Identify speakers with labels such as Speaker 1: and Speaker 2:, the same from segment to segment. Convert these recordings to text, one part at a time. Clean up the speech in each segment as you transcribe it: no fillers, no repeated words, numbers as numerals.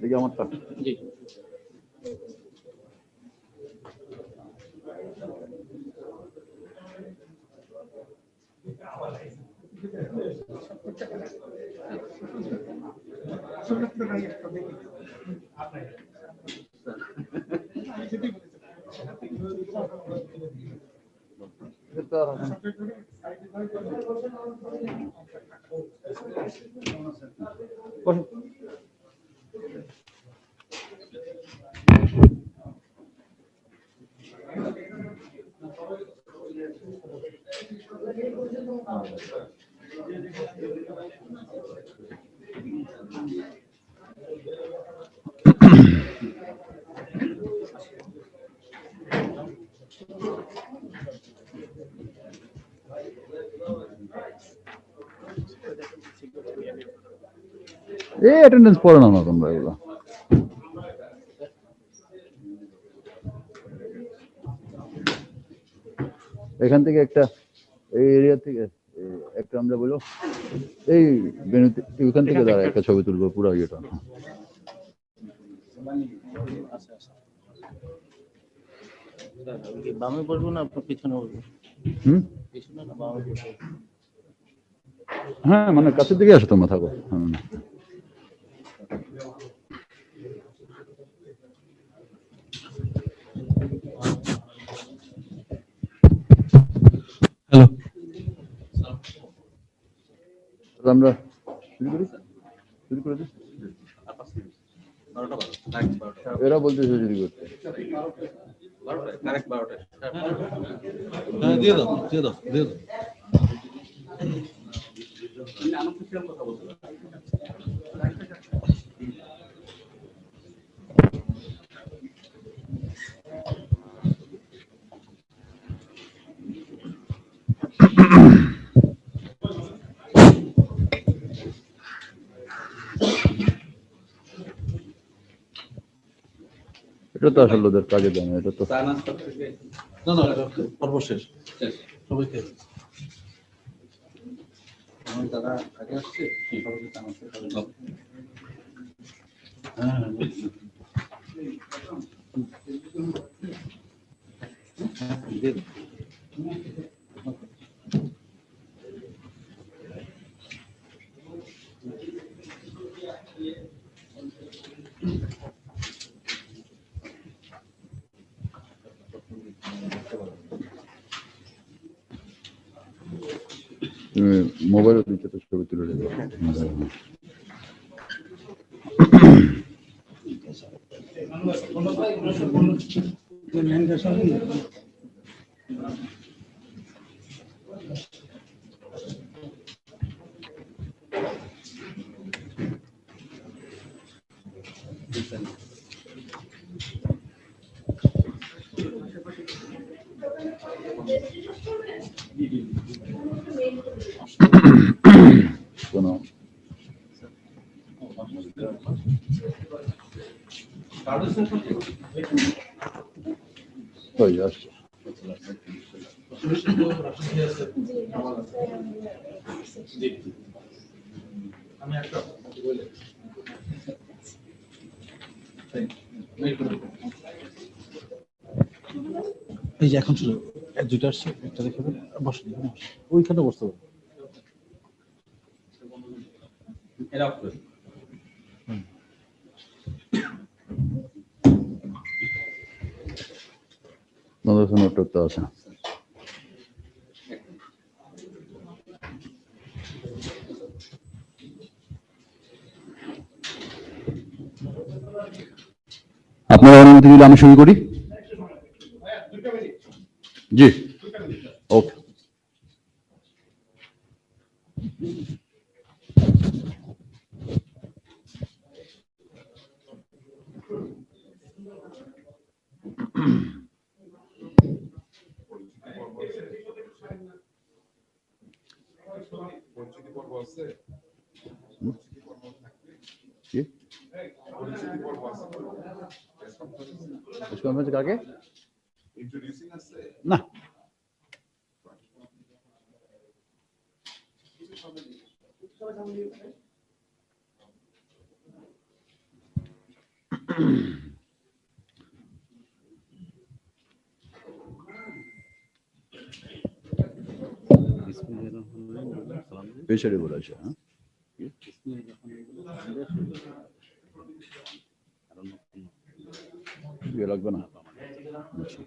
Speaker 1: এটা কি আমারটা?
Speaker 2: জি।
Speaker 1: এই অ্যাটেন্ডেন্স পড়ে না তোমরা এগুলো। এখান থেকে একটা এই এরিয়া থেকে একটা আমরা বলো এই ওইখান থেকে দাঁড়া একটা ছবি তুলবো পুরো ইয়েটা।
Speaker 2: বামে বসবো না পিছনে বসবো? পিছনে না বামে বসবো?
Speaker 1: হ্যাঁ মানে কাছের দিকে আসো তোমরা থাকো।
Speaker 3: হ্যালো,
Speaker 1: আমরা শুরু করে দিই। এরা বলতেছে যদি করতে
Speaker 3: দিয়ে দাও দিয়ে দাও দিয়ে দাও।
Speaker 1: এটা তো আসলে ওদের কাজে দেয় না, এটা তো
Speaker 3: না না সর্বশেষ সবাই খেয়ে
Speaker 2: দাদা আগে আসছে
Speaker 1: মোবাইলে দিচ্ছে তো ছবি তুলে দেবে। কোনো ওই আসছে
Speaker 3: এই যে এখন শুরু দুইটা আসছে, একটা দেখে বসে ওইখানে বসতে পারবো।
Speaker 1: নোটটা তো আছে। আপনারা অনুমতি দিলে আমি শুরু করি। জি ওকে। কাকে না এই সাইডে বলে আছে, হ্যাঁ ইয়ে লাগবে না। আচ্ছা।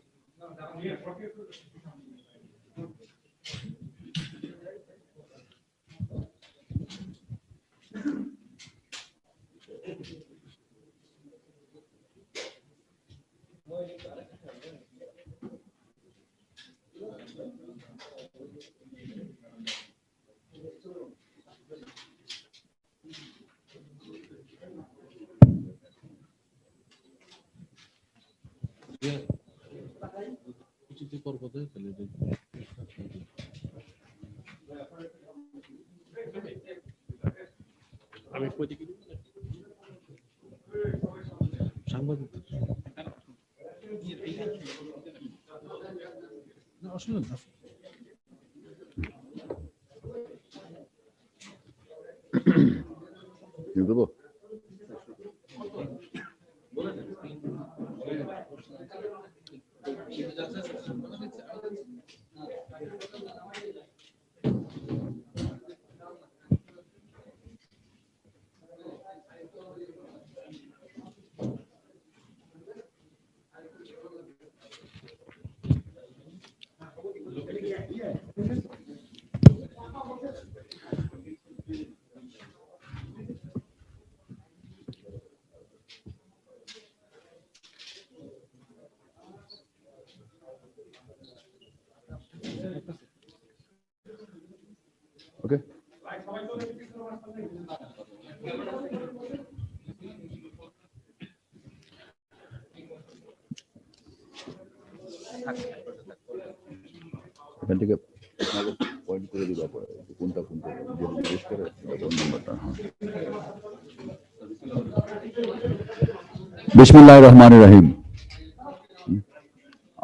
Speaker 3: যদি করবো তাহলে
Speaker 2: আমি কইতে কি
Speaker 3: সাংবাদিক না আসলে না
Speaker 1: কি করবো? ওকে, এখান থেকে পয়েন্ট করে দিবা পরে কোনটা কোনটা জিজ্ঞেস করে কোন নাম্বারটা। বিসমিল্লাহির রহমানির রহিম।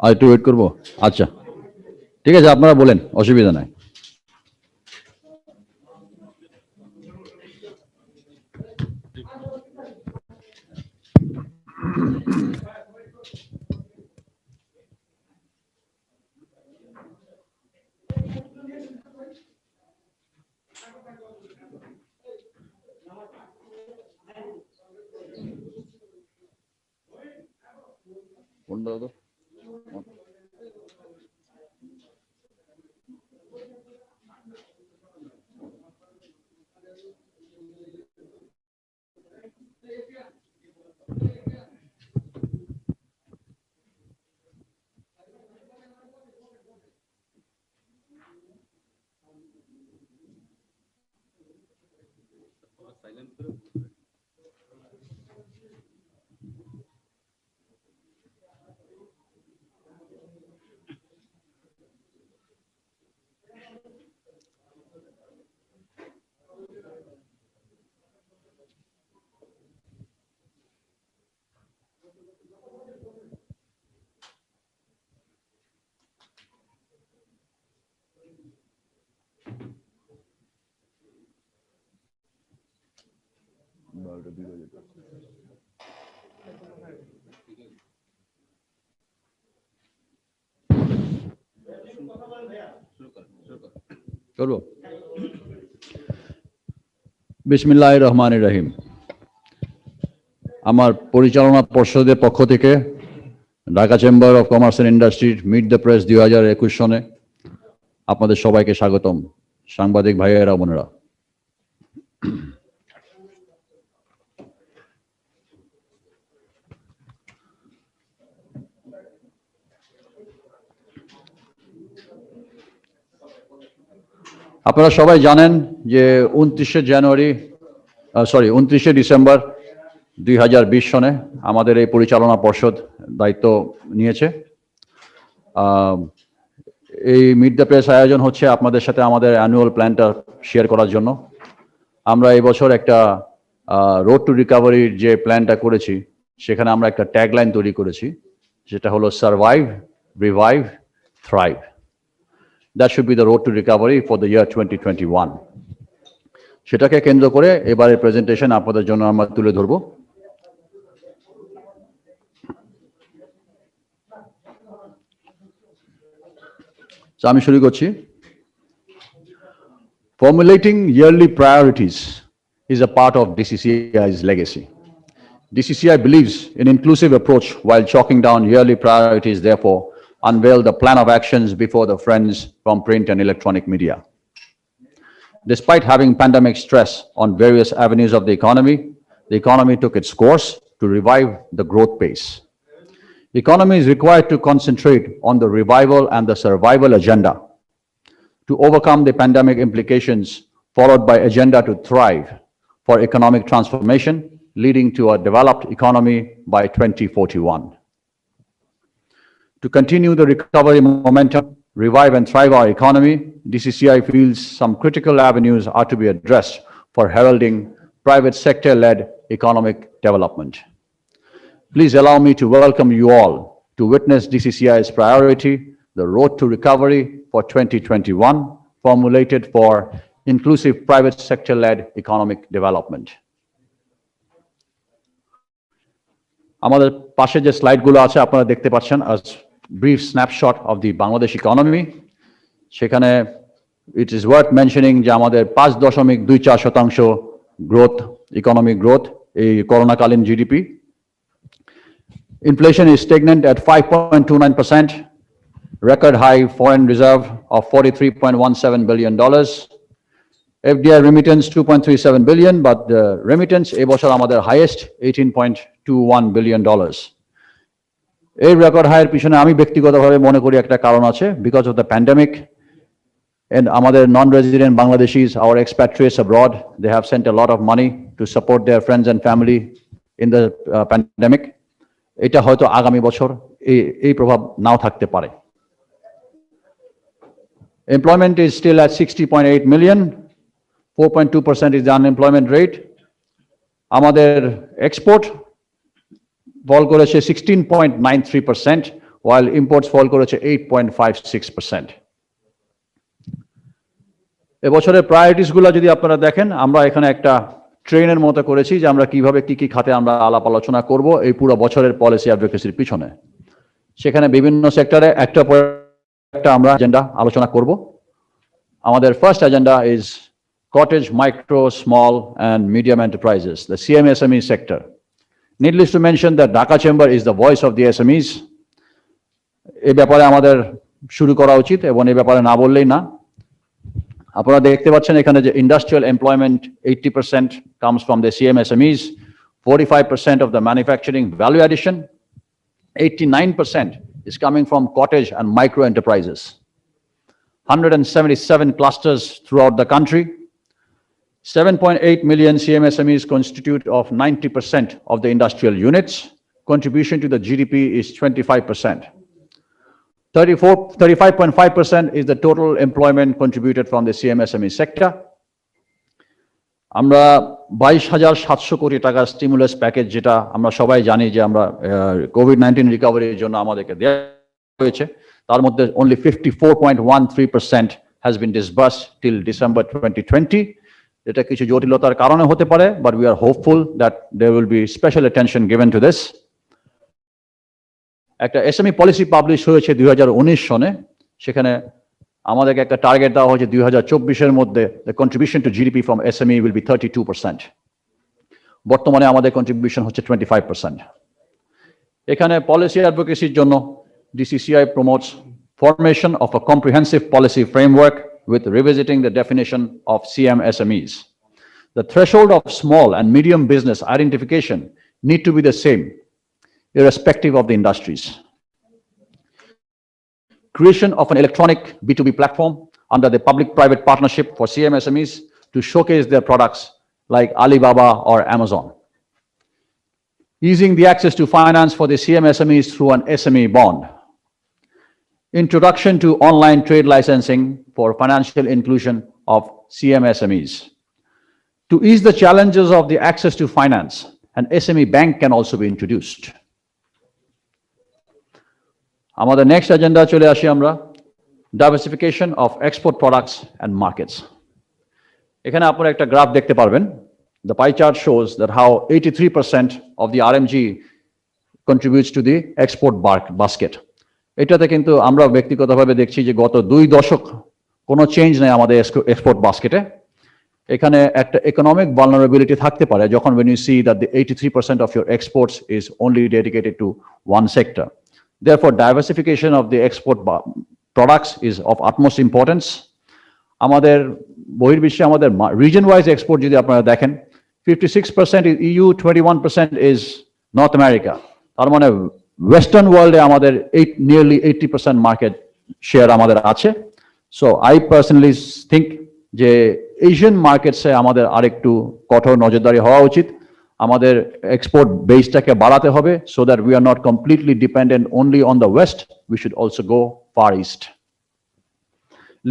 Speaker 1: আর একটু ওয়েট করবো? আচ্ছা ঠিক আছে, আপনারা বলেন, অসুবিধা নাই। কোনটা দাদা? করবো? বিসমিল্লাহির রহমানির রহিম। আমার পরিচালনা পর্ষদের পক্ষ থেকে Dhaka chamber of commerce and ইন্ডাস্ট্রির মিট দ্য প্রেস 2021 সনে আপনাদের সবাইকে স্বাগতম, সাংবাদিক ভাইয়েরা বোনেরা। আপনারা সবাই জানেন যে 29শে ডিসেম্বর 2020 সনে আমাদের এই পরিচালনা পর্ষদ দায়িত্ব নিয়েছে। এই মিট দ্য প্রেস আয়োজন হচ্ছে আপনাদের সাথে আমাদের অ্যানুয়াল প্ল্যানটা শেয়ার করার জন্য। আমরা এই বছর একটা রোড টু রিকভারির যে প্ল্যানটা করেছি সেখানে আমরা একটা ট্যাগলাইন তৈরি করেছি, যেটা হলো survive, revive, thrive. That should be the road to recovery for the year 2021. সেটাকে কেন্দ্র করে এবারের প্রেজেন্টেশন আপনাদের জন্য আমরা তুলে ধরব। So আমি শুরু করছি। Formulating yearly priorities is a part of DCCI's legacy. DCCI believes in inclusive approach while chalking down yearly priorities, therefore unveil the plan of actions before the friends from print and electronic media. Despite having pandemic stress on various avenues of the economy took its course to revive the growth pace. The economy is required to concentrate on the revival and the survival agenda to overcome the pandemic implications, followed by agenda to thrive for economic transformation, leading to a developed economy by 2041. To continue the recovery momentum, revive and thrive our economy, DCCI feels some critical avenues are to be addressed for heralding private sector-led economic development. Please allow me to welcome you all to witness DCCI's priority, the road to recovery for 2021, formulated for inclusive private sector-led economic development. আমাদের পাশে যে স্লাইডগুলো আছে আপনারা দেখতে পাচ্ছেন, a brief snapshot of the Bangladesh economy. সেখানে it is worth mentioning যে আমাদের 5.24% growth, economic growth এই করোনাকালীন GDP. Inflation is stagnant at 5.29%, record high foreign reserve of $43.17 billion. FDI remittance 2.37 billion, but the remittance এবছর আমাদের highest $18.21 billion. এই record হাইয়ের পিছনে আমি ব্যক্তিগতভাবে মনে করি একটা কারণ আছে, because of the pandemic and আমাদের non-resident Bangladeshis, our expatriates abroad, they have sent a lot of money to support their friends and family in the pandemic. এটা হয়তো আগামী বছর এই প্রভাব নাও থাকতে পারে। Employment is still at 60.8 million, 4.2% is the unemployment rate. আমাদের export fall করেছে 16.93%, while imports fall করেছে 8.56%. এবছরের প্রায়োরিটিস গুলো যদি আপনারা দেখেন, আমরা এখানে একটা ট্রেনের মতো করেছি যে আমরা কিভাবে কি কি খাতে আমরা আলাপ আলোচনা করব এই পুরো বছরের পলিসি অ্যাডভোকেসির পিছনে। সেখানে বিভিন্ন সেক্টরে একটা পর একটা আমরা এজেন্ডা আলোচনা করব। আমাদের first agenda is cottage, micro, small and medium enterprises, the CMSME sector. Needless to mention that Dhaka Chamber is the voice of the SMEs. এই ব্যাপারে আমাদের শুরু করা উচিত এবং এই ব্যাপারে না বললেই না। আপনারা দেখতে পাচ্ছেন এখানে যে industrial employment 80% comes from the CMSMEs, 45% of the manufacturing value addition, 89% is coming from cottage and micro enterprises. 177 clusters throughout the country. 7.8 million CMSMEs constitute of 90% of the industrial units. Contribution to the GDP is 25%. 35.5% is the total employment contributed from the CMSME sector. আমরা 22,700 কোটি টাকার stimulus package, যেটা আমরা সবাই জানি যে আমরা COVID-19 রিকভারির জন্য আমাদেরকে দেওয়া হয়েছে, তার মধ্যে only 54.13% has been disbursed till December 2020. এটা কিছু জটিলতার কারণে হতে পারে, but we are hopeful that there will be special attention given to this. একটা এসএমই পলিসি পাবলিশ হয়েছে 2019 সনে, সেখানে আমাদেরকে একটা টার্গেট দেওয়া হয়েছে 2024-এর মধ্যে the contribution to GDP from SME will be 32%. বর্তমানে আমাদের কন্ট্রিবিউশন হচ্ছে 25%. এখানে পলিসি অ্যাডভোকেসির জন্য DCCI promotes formation of a comprehensive policy framework with revisiting the definition of CMSMEs. The threshold of small and medium business identification need to be the same, irrespective of the industries. Creation of an electronic B2B platform under the public-private partnership for CMSMEs to showcase their products like Alibaba or Amazon. Easing the access to finance for the CMSMEs through an SME bond. Introduction to online trade licensing for financial inclusion of CMSMEs. To ease the challenges of the access to finance, an SME bank can also be introduced. আমাদের next agenda চলে আসি আমরা, diversification of export products and markets. এখানে আপনারা একটা graph দেখতে পারবেন। The pie chart shows that how 83% of the RMG contributes to the export basket. এটাতে কিন্তু আমরা ব্যক্তিগতভাবে দেখছি যে গত 2 দশক কোনো চেঞ্জ নেই আমাদের এক্সপোর্ট বাস্কেটে। এখানে একটা ইকোনমিক ভালনারেবিলিটি থাকতে পারে যখন when you see that the 83% of your exports is only dedicated to one sector. Therefore, diversification of the export products is of utmost importance. আমাদের বহির্বিশ্বে আমাদের রিজন ওয়াইজ এক্সপোর্ট যদি আপনারা দেখেন 56% is EU, 21% is North America. তার মানে western ওয়ার্ল্ডে আমাদের নিয়ারলি 80% মার্কেট শেয়ার আমাদের আছে। সো আই পার্সোনালি থিঙ্ক যে এশিয়ান মার্কেটসে আমাদের আরেকটু কঠোর নজরদারি হওয়া উচিত। আমাদের এক্সপোর্ট বেসটাকে বাড়াতে হবে so that we are not completely dependent only on the West, we should also go fur east.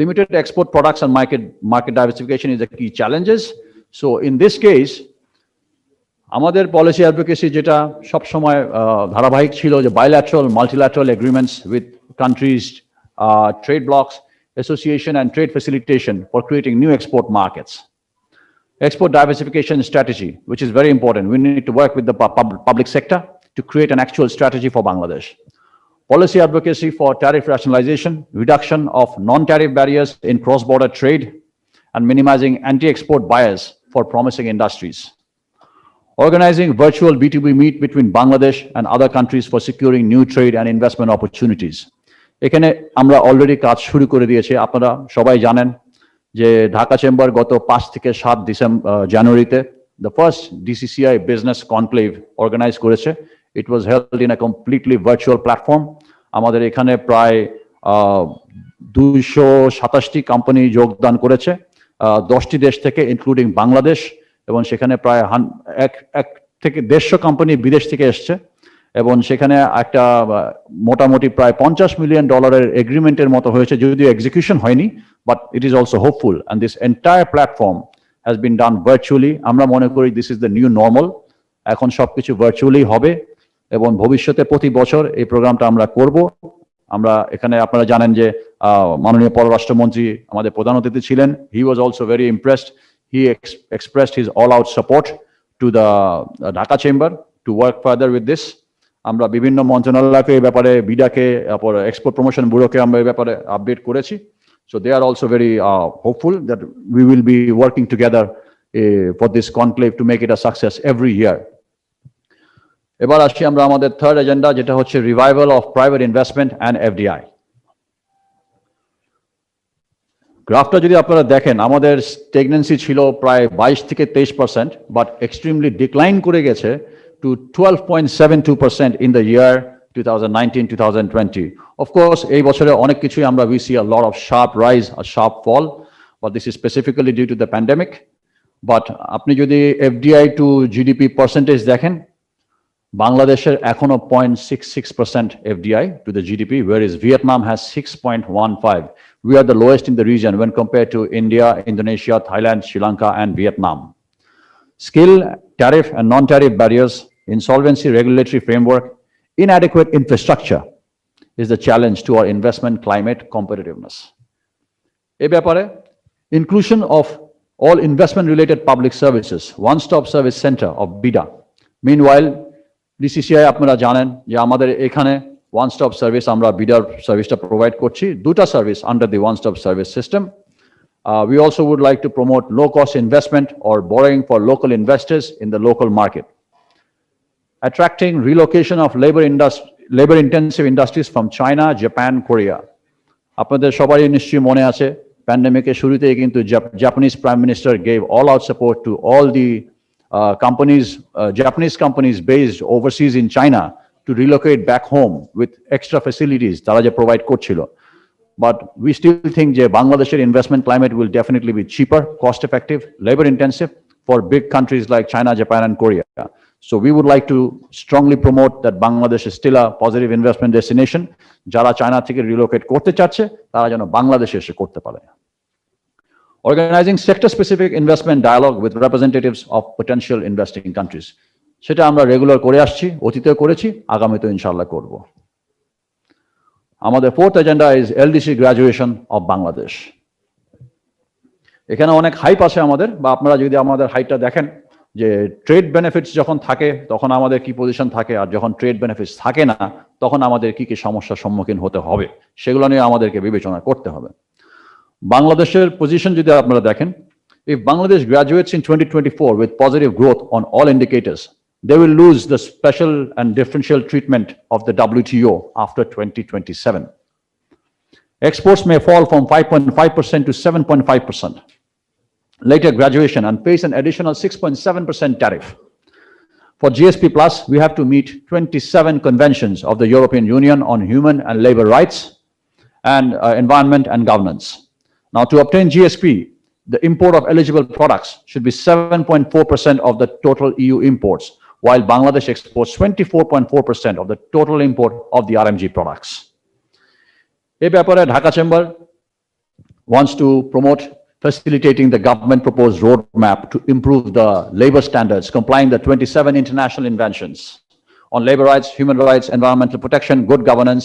Speaker 1: Limited export products and market diversification is the key challenges. So in this case, আমাদের policy advocacy যেটা সবসময় ধারাবাহিক ছিল যে bilateral, multilateral agreements with countries, trade blocs, association and trade facilitation for creating new export markets. Export diversification strategy, which is very important. We need to work with the public sector to create an actual strategy for Bangladesh. Policy advocacy for tariff rationalization, reduction of non-tariff barriers in cross-border trade, and minimizing anti-export bias for promising industries. Organizing virtual B2B meet between Bangladesh and other countries for securing new trade and investment opportunities. এখানে আমরা already কাজ শুরু করে দিয়েছি। আপনারা সবাই জানেন যে ঢাকা চেম্বার গত 5 থেকে 7 জানুয়ারিতে the first DCCI business conclave organize করেছে। It was held in a completely virtual platform. আমাদের এখানে প্রায় 227টি কোম্পানি যোগদান করেছে 10টি দেশ থেকে ইনক্লুডিং বাংলাদেশ, এবং সেখানে প্রায় 1 থেকে 150 কোম্পানি বিদেশ থেকে এসছে, এবং সেখানে একটা মোটামুটি প্রায় $50 মিলিয়ন এগ্রিমেন্টের মতো হয়েছে, যদিও এক্সিকিউশন হয়নি, but it is also hopeful and this entire platform has been done virtually. আমরা মনে করি this is the new normal. এখন সবকিছু ভার্চুয়ালি হবে এবং ভবিষ্যতে প্রতি বছর এই প্রোগ্রামটা আমরা করব। আমরা এখানে আপনারা জানেন যে মাননীয় পররাষ্ট্রমন্ত্রী আমাদের প্রধান অতিথি ছিলেন। He was also very impressed. He expressed his all out support to the Dhaka chamber to work further with this. আমরা বিভিন্ন মন্ত্রণালয়কে এই ব্যাপারে, বিডাকে, এক্সপোর্ট প্রমোশন ব্যুরোকে আমরা এই ব্যাপারে আপডেট করেছি। So they are also very hopeful that we will be working together for this conclave to make it a success every year. এবার আসি আমরা আমাদের থার্ড এজেন্ডা, যেটা হচ্ছে revival of private investment and FDI. গ্রাফটা যদি আপনারা দেখেন, আমাদের স্টেগনেন্সি ছিল প্রায় 22 থেকে 23%, বাট এক্সট্রিমলি ডিক্লাইন করে গেছে to 12.72% in the year 2019-2020. Of course, এই বছরে অনেক কিছুই আমরা we see a lot of sharp rise, a sharp fall, but this is specifically due to the pandemic. But আপনি যদি FDI to GDP percentage দেখেন, বাংলাদেশের এখনো 0.66% FDI to the GDP, whereas Vietnam has 6.15. We are the lowest in the region when compared to India, Indonesia, Thailand, Sri Lanka, and Vietnam. Skill, tariff and non-tariff barriers, insolvency regulatory framework, inadequate infrastructure is the challenge to our investment climate competitiveness. এ ব্যাপারে inclusion of all investment related public services, one-stop service center of BIDA. Meanwhile, DCCI আপনারা জানেন যে আমাদের এখানে one-stop service আমরা BIDA সার্ভিসটা provide করছি, দুটা service under the one-stop service system. We also would like to promote low-cost investment or borrowing for local investors in the local market. Attracting relocation of labor-intensive industries from China, Japan, Korea. আপনাদের সবারই নিশ্চয়ই মনে আছে, প্যান্ডেমিকের শুরুতেই কিন্তু Japanese Prime Minister gave all-out support to all the Japanese companies based overseas in China to relocate back home with extra facilities তারা যে প্রোভাইড করছিল। But we still think that Bangladesh's investment climate will definitely be cheaper, cost-effective, labor-intensive for big countries like China, Japan, and Korea. So we would like to strongly promote that Bangladesh is still a positive investment destination. Jara China থেকে relocate করতে চাচ্ছে, তারা যেন বাংলাদেশে এসে করতে পারে। Organizing sector-specific investment dialogue with representatives of potential investing countries. সেটা আমরা রেগুলার করে আসছি, অতীতেও করেছি, আগামীতেও ইনশাআল্লাহ করব। আমাদের fourth agenda is LDC graduation of Bangladesh. এখানে অনেক হাইপ আছে আমাদের, বা আপনারা যদি আমাদের হাইটটা দেখেন, যে ট্রেড বেনিফিটস যখন থাকে তখন আমাদের কি পজিশন থাকে, আর যখন ট্রেড বেনিফিটস থাকে না তখন আমাদের কি কি সমস্যার সম্মুখীন হতে হবে, সেগুলো নিয়ে আমাদেরকে বিবেচনা করতে হবে। বাংলাদেশের পজিশন যদি আপনারা দেখেন, if Bangladesh graduates in 2024 with positive growth on all indicators, they will lose the special and differential treatment of the WTO after 2027. Exports may fall from 5.5% to 7.5%. Later graduation and face an additional 6.7% tariff. For GSP Plus, we have to meet 27 conventions of the European Union on human and labor rights and environment and governance. Now, to obtain GSP, the import of eligible products should be 7.4% of the total EU imports, while Bangladesh exports 24.4% of the total import of the RMG products. এই ব্যাপারে Dhaka chamber wants to promote facilitating the government proposed roadmap to improve the labor standards, complying the 27 international inventions on labor rights, human rights, environmental protection, good governance,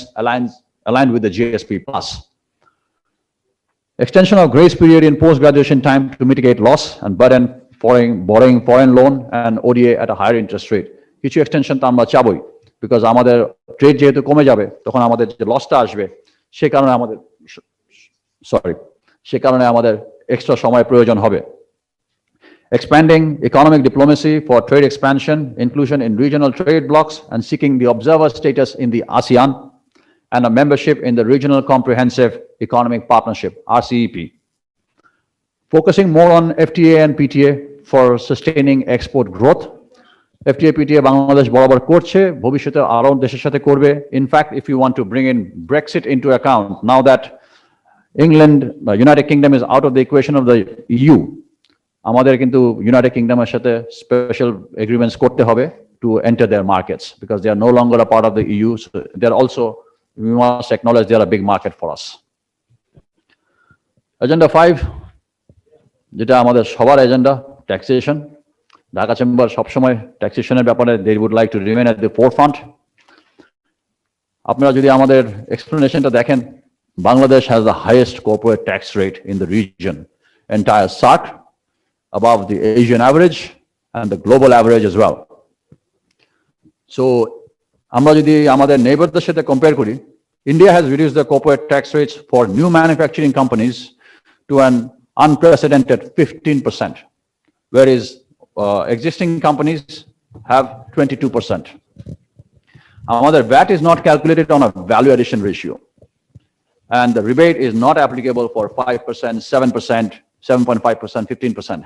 Speaker 1: aligned with the GSP Plus. Extension of grace period in post-graduation time to mitigate loss and burden borrowing foreign loan and ODA at a higher interest rate. কিছু extension তো আমরা চাবই, because আমাদের trade যেহেতু কমে যাবে তখন আমাদের যে লসটা আসবে সে কারণে আমাদের এক্সট্রা সময় প্রয়োজন হবে। Expanding economic diplomacy for trade expansion, inclusion in regional trade blocs, and seeking the observer status in the ASEAN and a membership in the Regional Comprehensive Economic Partnership, RCEP. Focusing more on FTA and PTA for sustaining export growth. FTA, PTA Bangladesh বরাবর করছে, ভবিষ্যতে আরো দেশের সাথে করবে। In fact, if you want to bring in Brexit into account, now that England, United Kingdom is out of the equation of the EU, আমাদের কিন্তু United Kingdoমের সাথে special agreements করতে হবে to enter their markets, because they are no longer a part of the EU. So they are also, we must acknowledge they are a big market for us. Agenda 5, যেটা আমাদের সবার agenda, taxation. Dhaka chamber সবসময় ট্যাক্সেশনের ব্যাপারে they would like to remain at the forefront. আপনারা যদি আমাদের এক্সপ্লেনেশনটা দেখেন, Bangladesh has the highest corporate tax rate in the region, entire SAARC, above the Asian average and the global average as well. So, আমরা যদি আমাদের নেইবারদের সাথে compare করি, India has reduced the corporate tax rates for new manufacturing companies to an unprecedented 15%, whereas existing companies have 22%. Our VAT is not calculated on a value addition ratio, and the rebate is not applicable for 5%, 7%, 7.5%, 15%.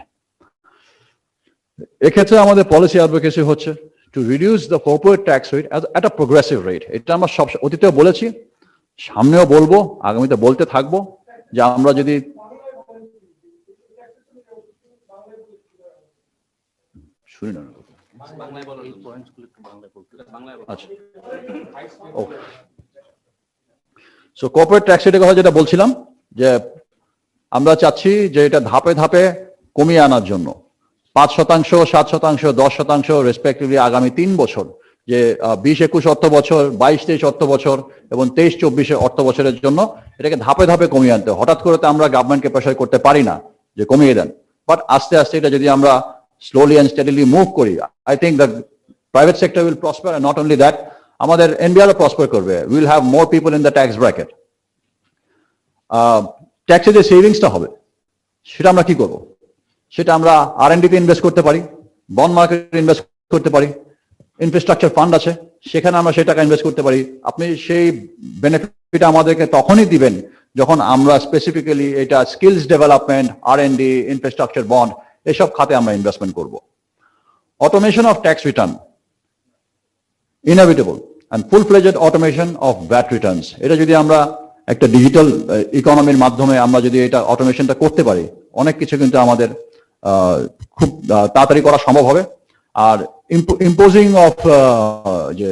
Speaker 1: এক্ষেত্রে আমাদের policy advocacy হচ্ছে to reduce the corporate tax rate at a progressive rate. এটা আমরা সব অতীতেও বলেছি, সামনেও বলবো, আগামীতে বলতে থাকবো যে আমরা যদি শুনি না
Speaker 2: বাংলায় বলো, এই পয়েন্টসগুলো একটু বাংলায় বলতে, বাংলায় বলো।
Speaker 1: আচ্ছা, ওকে। সো কর্পোরেট ট্যাক্স রেটের কথা যেটা বলছিলাম, যে আমরা চাচ্ছি যে এটা ধাপে ধাপে কমিয়ে আনার জন্য 5%, 7%, 10% রেসপেক্টিভলি আগামী 3 বছর, যে 20-21 অর্থ বছর, 22-23 অর্থ বছর এবং 23-24 অর্থ বছরের জন্য এটাকে ধাপে ধাপে কমিয়ে আনতে। হঠাৎ করে তো আমরা গভর্নমেন্টকে প্রেসার করতে পারি না যে কমিয়ে দেন, বাট আস্তে আস্তে এটা যদি আমরা slowly and steadily move করি, I think the private sector will prosper, and not only that, আমাদের NBR prosper করবে. We will have more people in the tax bracket. ট্যাক্সে যে সেভিংসটা হবে সেটা আমরা কি করব? সেটা আমরা R&D তে ইনভেস্ট করতে পারি, বন্ড মার্কেটে ইনভেস্ট করতে পারি, ইনফ্রাস্ট্রাকচার ফান্ড আছে সেখানে আমরা সেই টাকা ইনভেস্ট করতে পারি। আপনি সেই বেনিফিট আমাদেরকে তখনই দিবেন যখন আমরা স্পেসিফিক্যালি এটা skills development, R&D, infrastructure, bond এসব খাতে আমরা ইনভেস্টমেন্ট করব। Automation of tax return inevitable, and full-fledged automation of VAT returns. এটা যদি আমরা একটা ডিজিটাল ইকোনমির মাধ্যমে আমরা যদি এটা অটোমেশনটা করতে পারি, অনেক কিছু কিন্তু আমাদের খুব তাড়াতাড়ি করা সম্ভব হবে। আর ইম্পোজিং অফ যে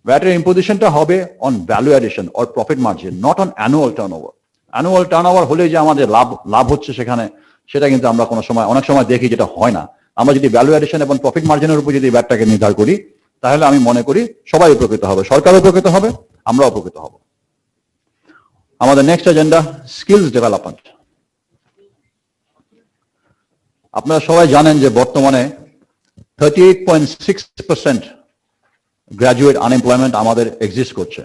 Speaker 1: ভ্যাটের ইম্পোজিশনটা হবে on value addition or profit margin, not on annual turnover. Annual turnover হলে যে আমাদের লাভ হচ্ছে সেখানে, সেটা কিন্তু আমরা অনেক সময় দেখি যেটা হয় না। আমরা যদি ভ্যালু অ্যাডিশন এবং প্রফিট মার্জিনের উপর যদি ভ্যাটটাকে নির্ধারণ করি, তাহলে আমি মনে করি সবাই উপকৃত হবে, সরকার উপকৃত হবে, আমরা উপকৃত হব। আমাদের নেক্সট এজেন্ডা স্কিলস ডেভেলপমেন্ট। আপনারা সবাই জানেন যে বর্তমানে 38.6% গ্র্যাজুয়েট আনএমপ্লয়মেন্ট আমাদের এক্সিস্ট করছে।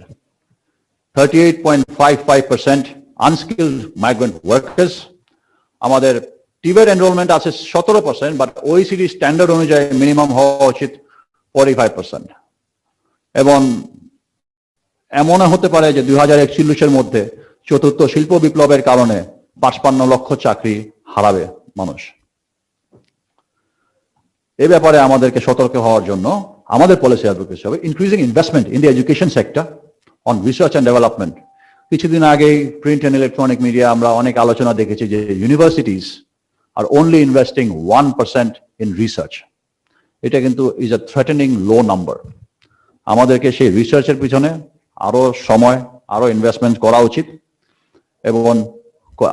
Speaker 1: 38.55% আনস্কিলড মাইগ্রেন্ট ওয়ার্কার্স। আমাদের টিবের এনরোলমেন্ট আছে 17%, বাট OECD স্ট্যান্ডার্ড অনুযায়ী মিনিমাম হওয়া উচিত 45%। এবং এমন হতে পারে যে 2041-এর মধ্যে চতুর্থ শিল্প বিপ্লবের কারণে 55 লক্ষ চাকরি হারাবে মানুষ। এ ব্যাপারে আমাদেরকে সতর্ক হওয়ার জন্য আমাদের পলিসি অ্যাডভোকেসি হবে increasing investment in the education sector on research and development. কিছুদিন আগেই প্রিন্ট অ্যান্ড ইলেকট্রনিক মিডিয়া আমরা অনেক আলোচনা দেখেছি যে ইউনিভার্সিটিজ আর অনলি ইনভেস্টিং 1% ইন রিসার্চ। এটা কিন্তু is a threatening low number. আমাদেরকে সেই রিসার্চের পিছনে আরো সময় আরো ইনভেস্টমেন্ট করা উচিত। এবং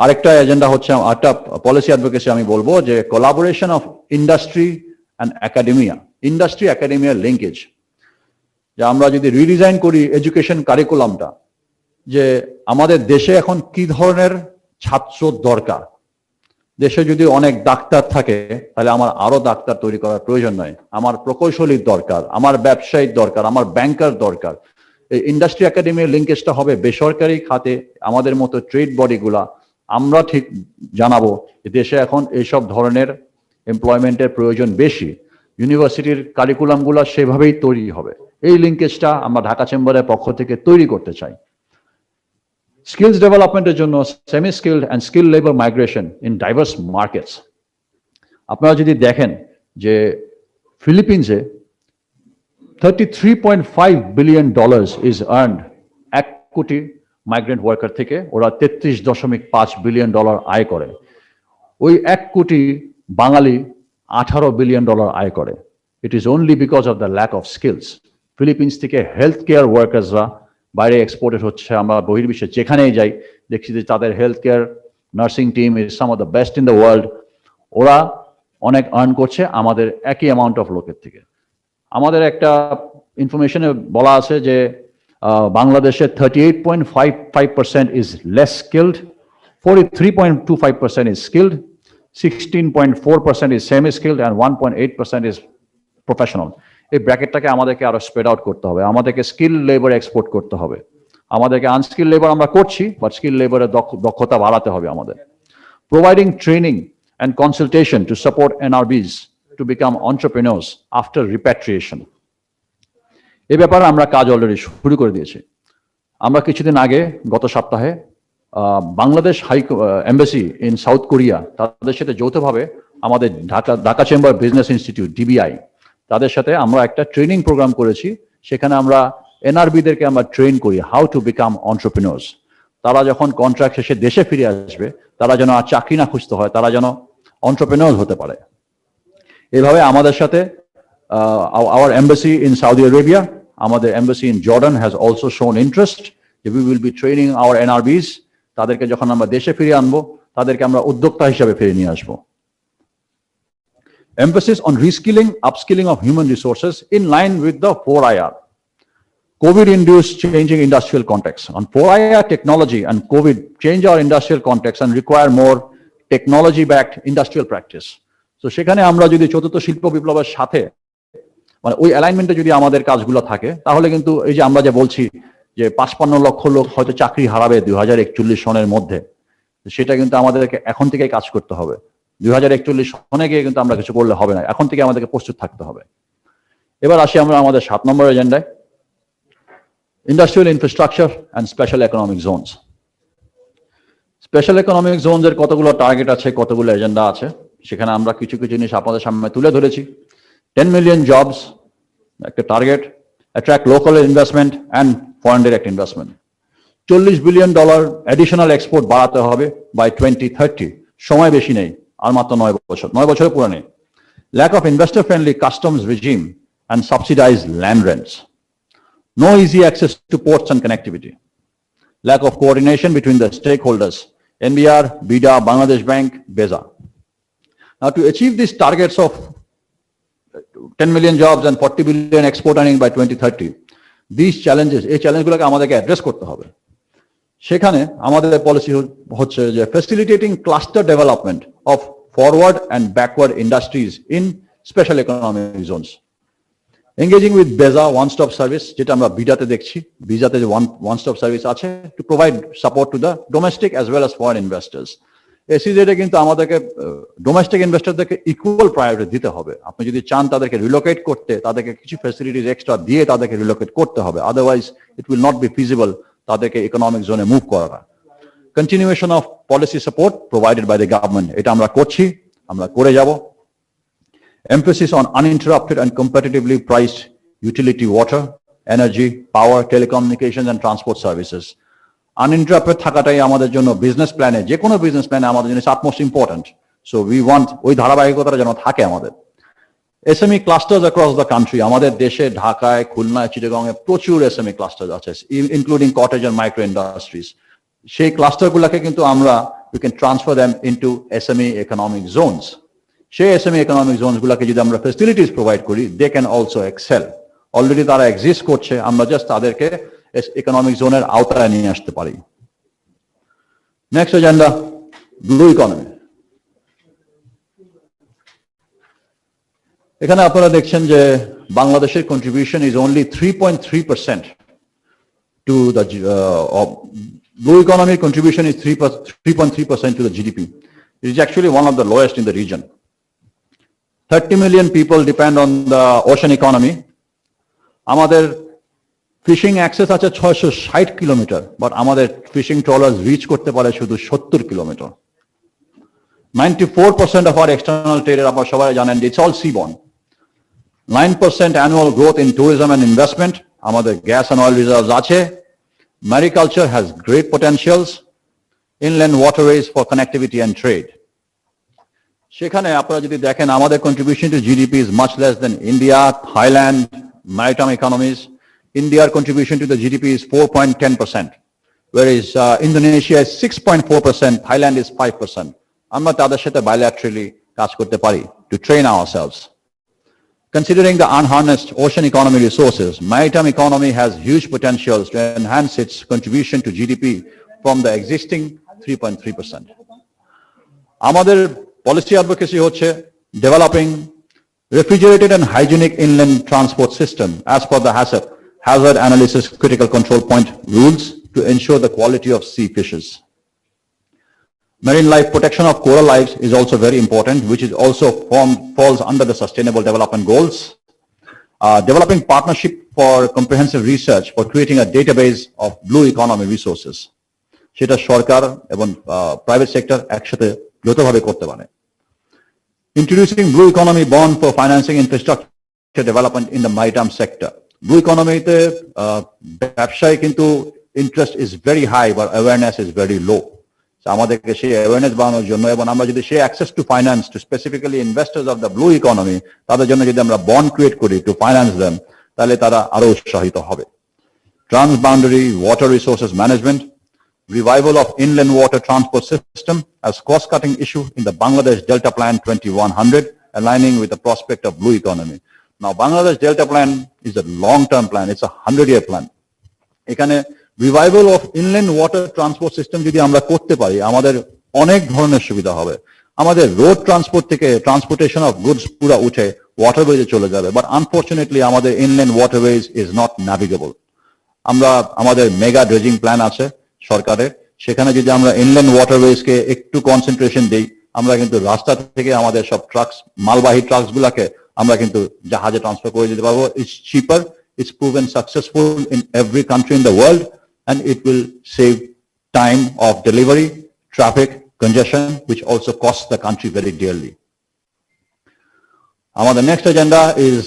Speaker 1: আরেকটা এজেন্ডা হচ্ছে, আরেকটা পলিসি অ্যাডভোকেসি আমি বলবো যে collaboration of industry and academia, industry academia linkage. যে আমরা যদি রিডিজাইন করি এডুকেশন কারিকুলামটা, যে আমাদের দেশে এখন কি ধরনের ছাত্র দরকার। দেশে যদি অনেক ডাক্তার থাকে তাহলে আমার আরো ডাক্তার তৈরি করার প্রয়োজন নাই, আমার প্রকৌশলীর দরকার, আমার ব্যবসায়ীর দরকার, আমার ব্যাংকার দরকার। এই ইন্ডাস্ট্রি একাডেমির লিঙ্কেজটা হবে বেসরকারি খাতে আমাদের মতো ট্রেড বডিগুলা। আমরা ঠিক জানাবো যে দেশে এখন এইসব ধরনের এমপ্লয়মেন্টের প্রয়োজন বেশি, ইউনিভার্সিটির কারিকুলামগুলো সেভাবেই তৈরি হবে। এই লিঙ্কেজটা আমরা ঢাকা চেম্বারের পক্ষ থেকে তৈরি করতে চাই। স্কিলস ডেভেলপমেন্টের জন্য semi skilled and skill labour migration in diverse markets. আপনারা যদি দেখেন যে ফিলিপিন্সে $33.5 billion is earned 1 কোটি মাইগ্রেন্ট ওয়ার্কার থেকে। ওরা $33.5 billion আয় করে। ওই 1 কোটি বাঙালি $18 billion আয় করে। It is only because of the lack of skills. Philippines থেকে হেলথ কেয়ার ওয়ার্কার্সরা বাইরে এক্সপোর্টেড হচ্ছে। আমরা বহির্বিশ্বে যেখানেই যাই দেখছি যে তাদের health care nursing team is some of the best in the world. ওরা অনেক আর্ন করছে আমাদের একই অ্যামাউন্ট অফ লোকের থেকে। আমাদের একটা ইনফরমেশনে বলা আছে যে বাংলাদেশে 38.55% is less skilled, 43.25% is skilled, 16.4% is semi skilled and 1.8% is professional. এই ব্র্যাকেটটাকে আমাদেরকে আরো স্প্রেড আউট করতে হবে। আমাদেরকে স্কিল লেবার এক্সপোর্ট করতে হবে। আমাদেরকে আনস্কিল লেবার আমরা করছি, বাট স্কিল লেবারের দক্ষতা বাড়াতে হবে আমাদের। Providing training and consultation to support NRBs to become entrepreneurs after repatriation. এই ব্যাপারে আমরা কাজ অলরেডি শুরু করে দিয়েছি। আমরা কিছুদিন আগে গত সপ্তাহে Bangladesh embassy in south Korea তাদের সাথে যৌথভাবে আমাদের Dhaka chamber business institute DBI তাদের সাথে আমরা একটা ট্রেনিং প্রোগ্রাম করেছি। সেখানে আমরা NRBদেরকে আমরা ট্রেন করি হাউ টু বিকাম অন্টারপ্রেনিয়র্স। তারা যখন কন্ট্রাক্ট শেষে দেশে ফিরে আসবে তারা যেন আর চাকরি না খুঁজতে হয়, তারা যেন অন্টারপ্রেনিয়র হতে পারে। এইভাবে আমাদের সাথে our embassy in Saudi Arabia, আমাদের embassy in Jordan has also shown interest. We will be training our NRBs. তাদেরকে যখন আমরা দেশে ফিরিয়ে আনবো তাদেরকে আমরা উদ্যোক্তা হিসেবে ফিরিয়ে নিয়ে আসবো। Emphasis on reskilling, upskilling of human resources in line with the 4IR. COVID-induced changing industrial context. On 4IR technology and COVID change our industrial context and require more technology-backed industrial practice. তো সেখানে আমরা যদি চতুর্থ শিল্প বিপ্লবের সাথে মানে ওই অ্যালাইনমেন্টে যদি আমাদের কাজগুলো থাকে তাহলে কিন্তু এই যে আমরা যে বলছি যে 55 লক্ষ লোক হয়তো চাকরি হারাবে 2041 সনের মধ্যে, সেটা কিন্তু আমাদেরকে এখন থেকেই কাজ করতে হবে। 2041 সনে গিয়ে কিন্তু আমরা কিছু করলে হবে না, এখন থেকে আমাদেরকে প্রস্তুত থাকতে হবে। এবার আসি আমরা আমাদের 7 নম্বর এজেন্ডায়, industrial infrastructure and special economic zones. Special economic জোনসের কতগুলো টার্গেট আছে, কতগুলো এজেন্ডা আছে, সেখানে আমরা কিছু কিছু জিনিস আপনাদের সামনে তুলে ধরেছি। 10 million jobs একটা target, attract local investment and foreign direct investment. $40 billion additional export বাড়াতে হবে বাই 2030। সময় বেশি নেই, আর মাত্র 9 বছর, 9 বছরের পুরো নেই। Lack of investor friendly customs regime and subsidize land rents. No easy access to ports and connectivity. Lack of coordination between the stakeholders, NBR, BIDA, Bangladesh Bank, BESA. Now to achieve these targets of 10 million jobs and 40 billion export earning by 2030, these challenges, এই চ্যালেঞ্জগুলোকে আমাদেরকে address করতে হবে। সেখানে আমাদের policy হচ্ছে যে facilitating cluster development of forward and backward industries in special economic zones. Engaging with BESA one-stop service, যেটা আমরা বিডাতে দেখছি, বিজাতে যে one-stop service আছে, to provide support to the domestic as well as foreign investors. SEZ কিন্তু আমাদেরকে domestic ইনভেস্টরদেরকে equal priority দিতে হবে। আপনি যদি চান তাদেরকে রিলোকেট করতে, তাদেরকে কিছু ফ্যাসিলিটিস এক্সট্রা দিয়ে তাদেরকে রিলোকেট করতে হবে, otherwise it will not be feasible তাদেরকে ইকোনমিক জোনে মুভ করাটা। Continuation of policy support provided by the government, এটা আমরা করছি, আমরা করে যাব। Emphasis on uninterrupted and competitively priced utility water, energy, power, telecommunications and transport services. Uninterrupted থাকাটাই আমাদের জন্য বিজনেস প্ল্যানে, যে কোনো বিজনেস প্ল্যানে আমাদের জন্য utmost important. So we want ওই ধারাবাহিকতাটা যেন থাকে আমাদের। SME clusters across the country, আমাদের দেশে ঢাকায়, খুলনায়, চিটাগংয়ে প্রচুর SME clusters আছে, including cottage and micro industries. সেই ক্লাস্টারগুলোকে কিন্তু আমরা we can transfer them into SME economic zones. সেই SME economic zones গুলাকে যদি আমরা ফ্যাসিলিটিস প্রোভাইড করি, they can also excel. Already তারা এক্সিস্ট করছে, আমরা জাস্ট তাদেরকে ইকোনমিক জোনের আওতায় নিয়ে আসতে পারি। Next agenda, blue economy. এখানে আপনারা দেখছেন যে বাংলাদেশের contribution is only 3.3% to the blue economy contribution is 3.3% to the GDP. It is actually one of the lowest in the region. 30 million people depend on the ocean economy. আমাদের fishing access আছে 660 kilometre, but আমাদের fishing ট্রলার্স rich করতে পারে শুধু 70 kilometre. 94% of our external trade, আপনারা সবাই জানেন, it's all seaborne. 9% annual growth in tourism and investment, আমাদের গ্যাস and oil reserves আছে। Mariculture has great potentials, inland waterways for connectivity and trade. সেখানে আপনারা যদি দেখেন আমাদের contribution to GDP is much less than India, Thailand, maritime economies. India's contribution to the GDP is 4.10%, whereas Indonesia is 6.4%, Thailand is 5%. আমরা তাদের সাথে bilaterally কাজ করতে পারি to train ourselves. Considering the unharnessed ocean economy resources, maritime economy has huge potentials to enhance its contribution to GDP from the existing 3.3%. আমাদের policy advocacy হচ্ছে developing refrigerated and hygienic inland transport system as per the hazard analysis critical control point rules to ensure the quality of sea fishes. Marine life protection of coral lives is also very important, which is also falls under the sustainable development goals. Developing partnership for comprehensive research for creating a database of blue economy resources. সেটা সরকার এবং private sector একসাথে যৌথভাবে করতে পারে। Introducing blue economy bond for financing infrastructure development in the maritime sector. Blue economy তে ব্যবসায় কিন্তু interest is very high, but awareness is very low. আমাদেরকে সেই অ্যাওয়ারনেস বাড়ানোর জন্য এবং আমরা যদি সেই access to finance to specifically investors of the blue economy, তাদের জন্য যদি আমরা বন্ড ক্রিয়েট করি টু ফাইন্যান্স দেম, তাহলে তারা আরো উৎসাহিত হবে। Transboundary water resources management, revival of inland water transport system as cost cutting issue in the Bangladesh delta plan 2100, aligning with the prospect of blue economy. Now, Bangladesh Delta Plan is a long-term plan. It's a 100-year plan. এখানে revival of inland water transport system যদি আমরা করতে পারি, আমাদের অনেক ধরনের সুবিধা হবে। আমাদের রোড ট্রান্সপোর্ট থেকে ট্রান্সপোর্টেশন অফ গুডস পুরো উঠে ওয়াটারওয়েজে চলে যাবে, বাট আনফরচুনেটলি আমাদের ইনল্যান্ড ওয়াটারওয়েজ ইজ নট ন্যাভিগেবল। আমাদের মেগা ড্রেজিং প্ল্যান আছে সরকারের, সেখানে যদি আমরা ইনল্যান্ড ওয়াটারওয়েজকে একটু কনসেন্ট্রেশন দিই, আমরা কিন্তু রাস্তা থেকে আমাদের সব ট্রাকস, মালবাহী ট্রাকস গুলাকে আমরা কিন্তু জাহাজে ট্রান্সফার করে দিতে পারবো। It's cheaper, it's proven successful in every country in the world, and it will save time of delivery, traffic, congestion, which also costs the country very dearly. The next agenda is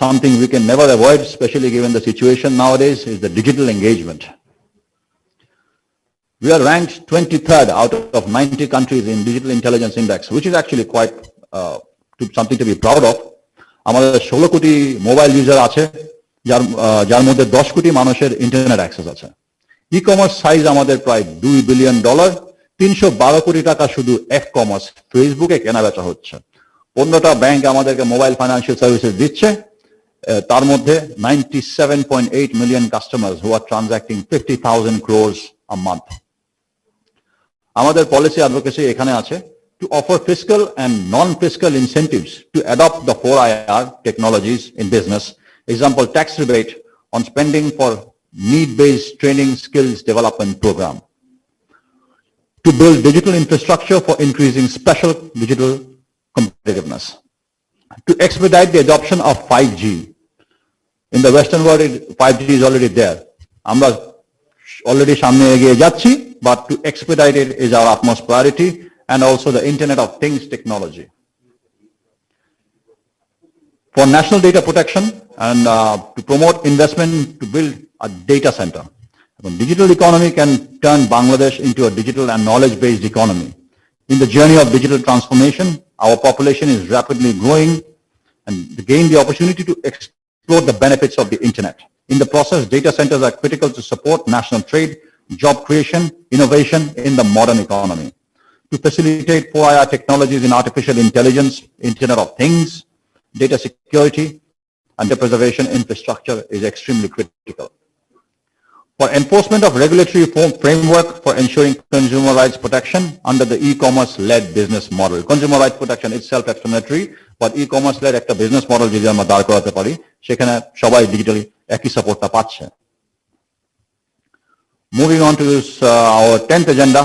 Speaker 1: something we can never avoid, especially given the situation nowadays, is the digital engagement. We are ranked 23rd out of 90 countries in Digital Intelligence Index, which is actually quite something to be proud of. আমাদের 16 কোটি mobile user আছে, যার মধ্যে 10 কোটি মানুষের internet access আছে। E commerce size আমাদের প্রায় $2 বিলিয়ন, 312 কোটি টাকা শুধু কমার্স ফেসবুকে কেনা বেচা হচ্ছে। 15টা ব্যাংক আমাদেরকে মোবাইল ফাইন্যান্সিয়াল সার্ভিসেস দিচ্ছে, তার মধ্যে 97.8 million customers who are transacting 50,000 crores a month. আমাদের পলিসি অ্যাডভোকেসি এখানে আছে, to offer fiscal and non-fiscal incentives to adopt the 4IR technologies in business, example tax rebate on spending for need-based training skills development program. To build digital infrastructure for increasing special digital competitiveness. To expedite the adoption of 5G. In the Western world, 5G is already there. আমরা already সামনে এগিয়ে যাচ্ছি, but to expedite it is our utmost priority, and also the Internet of Things technology. For national data protection and to promote investment to build a data center. The digital economy can turn Bangladesh into a digital and knowledge-based economy. In the journey of digital transformation, our population is rapidly growing and to gain the opportunity to explore the benefits of the internet. In the process, data centers are critical to support national trade, job creation, innovation in the modern economy. To facilitate 4IR technologies in artificial intelligence, Internet of Things, data security, and data preservation infrastructure is extremely critical. For enforcement of regulatory framework for ensuring consumer rights protection under the e-commerce-led business model. Consumer rights protection is self-explanatory, but e-commerce-led একটা business model যদি আমরা দাঁড় করাতে পারি, সেখানে সবাই digitally একই সাপোর্টটা পাচ্ছে। Moving on to this, our 10th agenda,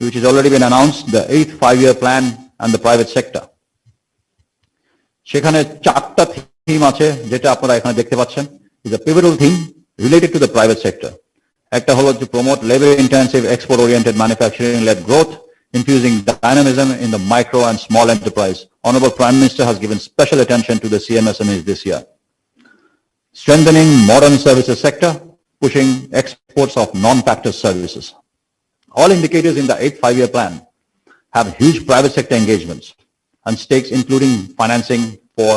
Speaker 1: which has already been announced, the 8th five-year plan and the private sector. সেখানে 4টা থিম আছে, যেটা আপনারা এখানে দেখতে পাচ্ছেন, is a pivotal theme related to the private sector. একটা হলো to promote labor-intensive, export-oriented manufacturing-led growth, infusing dynamism in the micro and small enterprise. Honorable Prime Minister has given special attention to the CMSMEs this year. Strengthening modern services sector, pushing exports of non-factor services. All indicators in the 8th five-year plan have huge private sector engagements and stakes, including financing for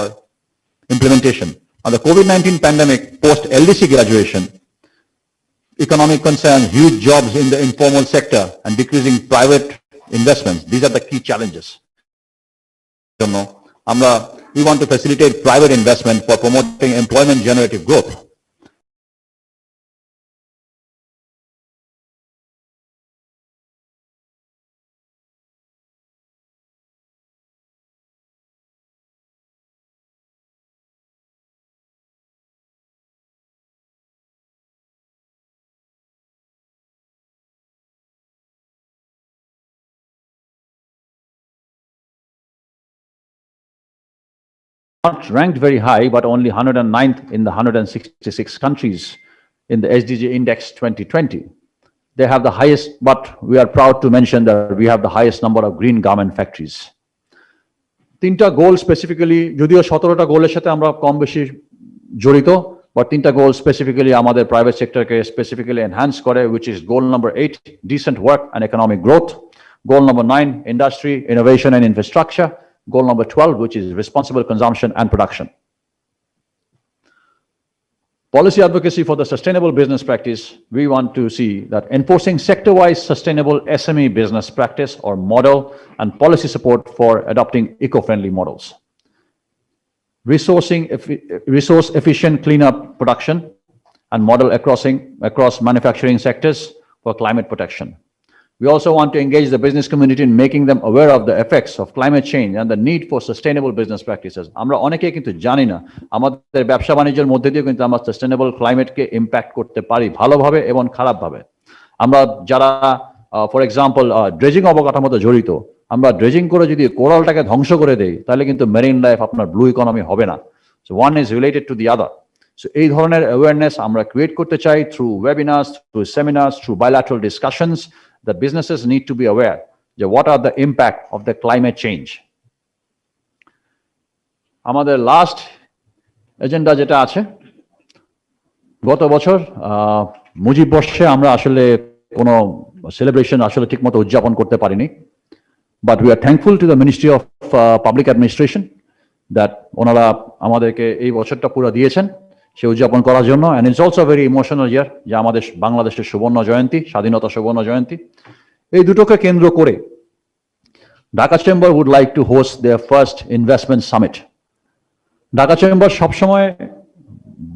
Speaker 1: implementation. Now, the COVID-19 pandemic, post-LDC graduation, economic concerns, huge jobs in the informal sector, and decreasing private investments. These are the key challenges. We want to facilitate private investment for promoting employment-generative growth. Not ranked very high, but only 109th in the 166 countries in the SDG Index 2020. They have the highest, but we are proud to mention that we have the highest number of green garment factories. 3টা গোল specifically, যদিও 17টা গোলের সাথে আমরা কম বেশি জড়িত, but 3টা গোল specifically আমাদের private সেক্টরকে specifically enhance করে, which is goal number 8, decent work and economic growth. Goal number 9, industry, innovation and infrastructure. Goal number 12, which is responsible consumption and production. Policy advocacy for the sustainable business practice, we want to see that enforcing sector-wise sustainable SME business practice or model and policy support for adopting eco-friendly models. Resource efficient cleanup production and model across manufacturing sectors for climate protection. We also want to engage the business community in making them aware of the effects of climate change and the need for sustainable business practices. আমরা অনেকেই কিন্তু জানি না আমাদের ব্যবসা বাণিজ্যের মধ্যে দিয়ে কিন্তু আমরা সাস্টেনেবল ক্লাইমেটকে ইম্প্যাক্ট করতে পারি ভালোভাবে এবং খারাপভাবে। আমরা যারা ফর এক্সাম্পল ড্রেজিং অবকাঠামোতে জড়িত, আমরা ড্রেজিং করে যদি কোরালটাকে ধ্বংস করে দেই, তাহলে কিন্তু মেরিন লাইফ আপনার ব্লু ইকোনমি হবে না। So one is related to the other. So এই ধরনের অ্যাওয়ারনেস আমরা ক্রিয়েট করতে চাই through webinars, through seminars, through bilateral discussions. That businesses need to be aware that what are the impact of the climate change. আমাদের last agenda যেটা আছে, গত বছর মুজিব বর্ষে আমরা আসলে কোনো সেলিব্রেশন আসলে ঠিকমতো উদযাপন করতে পারিনি, but we are thankful to the ministry of public administration that ওনারা আমাদেরকে এই বছরটা পুরো দিয়েছেন সে উদযাপন করার জন্য। And it's also very emotional year, যে আমাদের বাংলাদেশের সুবর্ণ জয়ন্তী, স্বাধীনতা সুবর্ণ জয়ন্তী। এই দুটোকে কেন্দ্র করে Dhaka chamber would like to host their first investment summit. Dhaka chamber সবসময়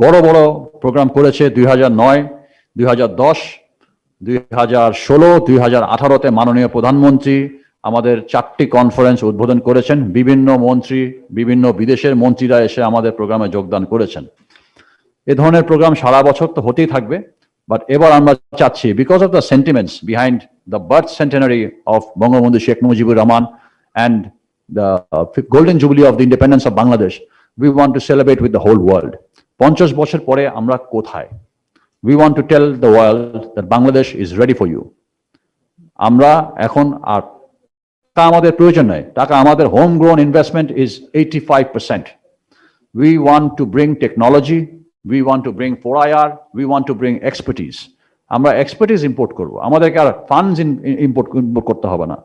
Speaker 1: বড় বড় প্রোগ্রাম করেছে। 2009, 2010, 2016, 2018-তে মাননীয় প্রধানমন্ত্রী আমাদের 4টি কনফারেন্স উদ্বোধন করেছেন, বিভিন্ন মন্ত্রী, বিভিন্ন বিদেশের মন্ত্রীরা এসে আমাদের প্রোগ্রামে যোগদান করেছেন। এ ধরনের প্রোগ্রাম সারা বছর তো হতেই থাকবে, বাট এবার আমরা চাচ্ছি, because of the sentiments behind the birth centenary of Bangabandhu Sheikh Mujibur Rahman and the golden jubilee of the independence of Bangladesh, we want to celebrate with the whole world. 50 বছর পরে আমরা কোথায়? We want to tell the world that Bangladesh is ready for you. আমরা এখন আর টাকা আমাদের প্রয়োজন নাই, টাকা আমাদের home grown investment is 85%. We want to bring technology, we want to bring 4IR, we want to bring expertise. আমরা expertise import করব, আমাদেরকে আর ফান্ডস ইম্পোর্ট করতে হবে না।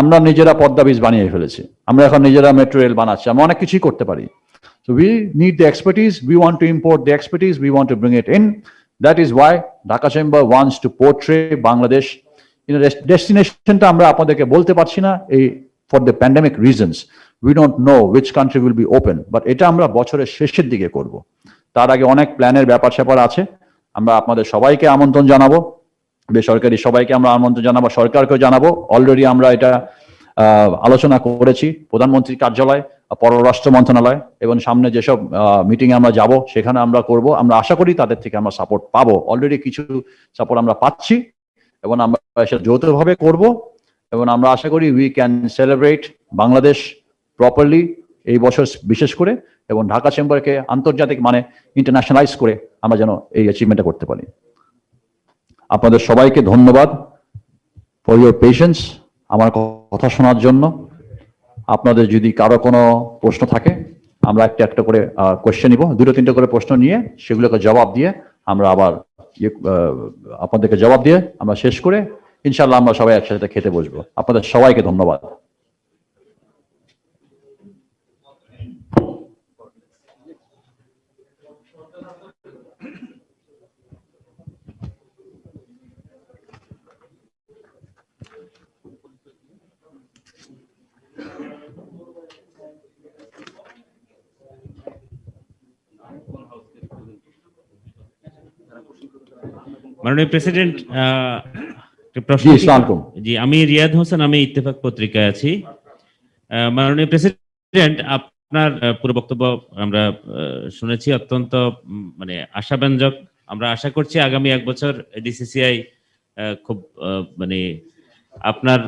Speaker 1: আমরা নিজেরা পদ্মা বীজ বানিয়ে ফেলেছি, আমরা এখন নিজেরা মেট্রো রেল বানাচ্ছি, আমরা অনেক কিছুই করতে পারি। So we need the expertise, we want to import the expertise, we want to bring it in. That is why Dhaka Chamber wants to portray Bangladesh in a destination টা আমরা আপনাদেরকে বলতে পারছি না, এই for the pandemic reasons. We don't know which country will be open, but এটা আমরা বছরের শেষের দিকে করব। তার আগে অনেক প্ল্যানের ব্যাপার স্যাপার আছে, আমরা আপনাদের সবাইকে আমন্ত্রণ জানাবো, বেসরকারি সবাইকে আমরা আমন্ত্রণ জানাবো, সরকারকেও জানাবো। অলরেডি আমরা এটা আলোচনা করেছি প্রধানমন্ত্রীর কার্যালয়, পররাষ্ট্র মন্ত্রণালয়, এবং সামনে যেসব মিটিং আমরা যাব সেখানে আমরা করব। আমরা আশা করি তাদের থেকে আমরা সাপোর্ট পাবো, অলরেডি কিছু সাপোর্ট আমরা পাচ্ছি, এবং আমরা সেটা যৌথভাবে করব, এবং আমরা আশা করি we can celebrate Bangladesh properly এই বছর বিশেষ করে, এবং ঢাকা চেম্বারকে আন্তর্জাতিক মানে ইন্টারন্যাশনালাইজ করে আমরা যেন এই অ্যাচিভমেন্টটা করতে পারি। আপনাদের সবাইকে ধন্যবাদ ফর ইউর পেশেন্স, আমার কথা শোনার জন্য। আপনাদের যদি কারো কোনো প্রশ্ন থাকে, আমরা একটা একটা করে কোয়েশ্চেন নিব, 2-3টে করে প্রশ্ন নিয়ে সেগুলোকে জবাব দিয়ে আমরা আবার আপনাদেরকে জবাব দিয়ে আমরা শেষ করে ইনশাআল্লাহ আমরা সবাই একসাথে খেতে বসবো। আপনাদের সবাইকে ধন্যবাদ।
Speaker 4: মাননীয় প্রেসিডেন্ট,
Speaker 1: জি, আসসালামু আলাইকুম।
Speaker 4: জি, আমি রিয়াদ হোসেন, আমি ইত্তেফাক পত্রিকায় আছি। মাননীয় প্রেসিডেন্ট, আপনার পুরো বক্তব্য আমরা শুনেছি, অত্যন্ত মানে আশাব্যঞ্জক। আমরা আশা করছি আগামী 1 বছর ডিসিসিআই খুব মানে আপনার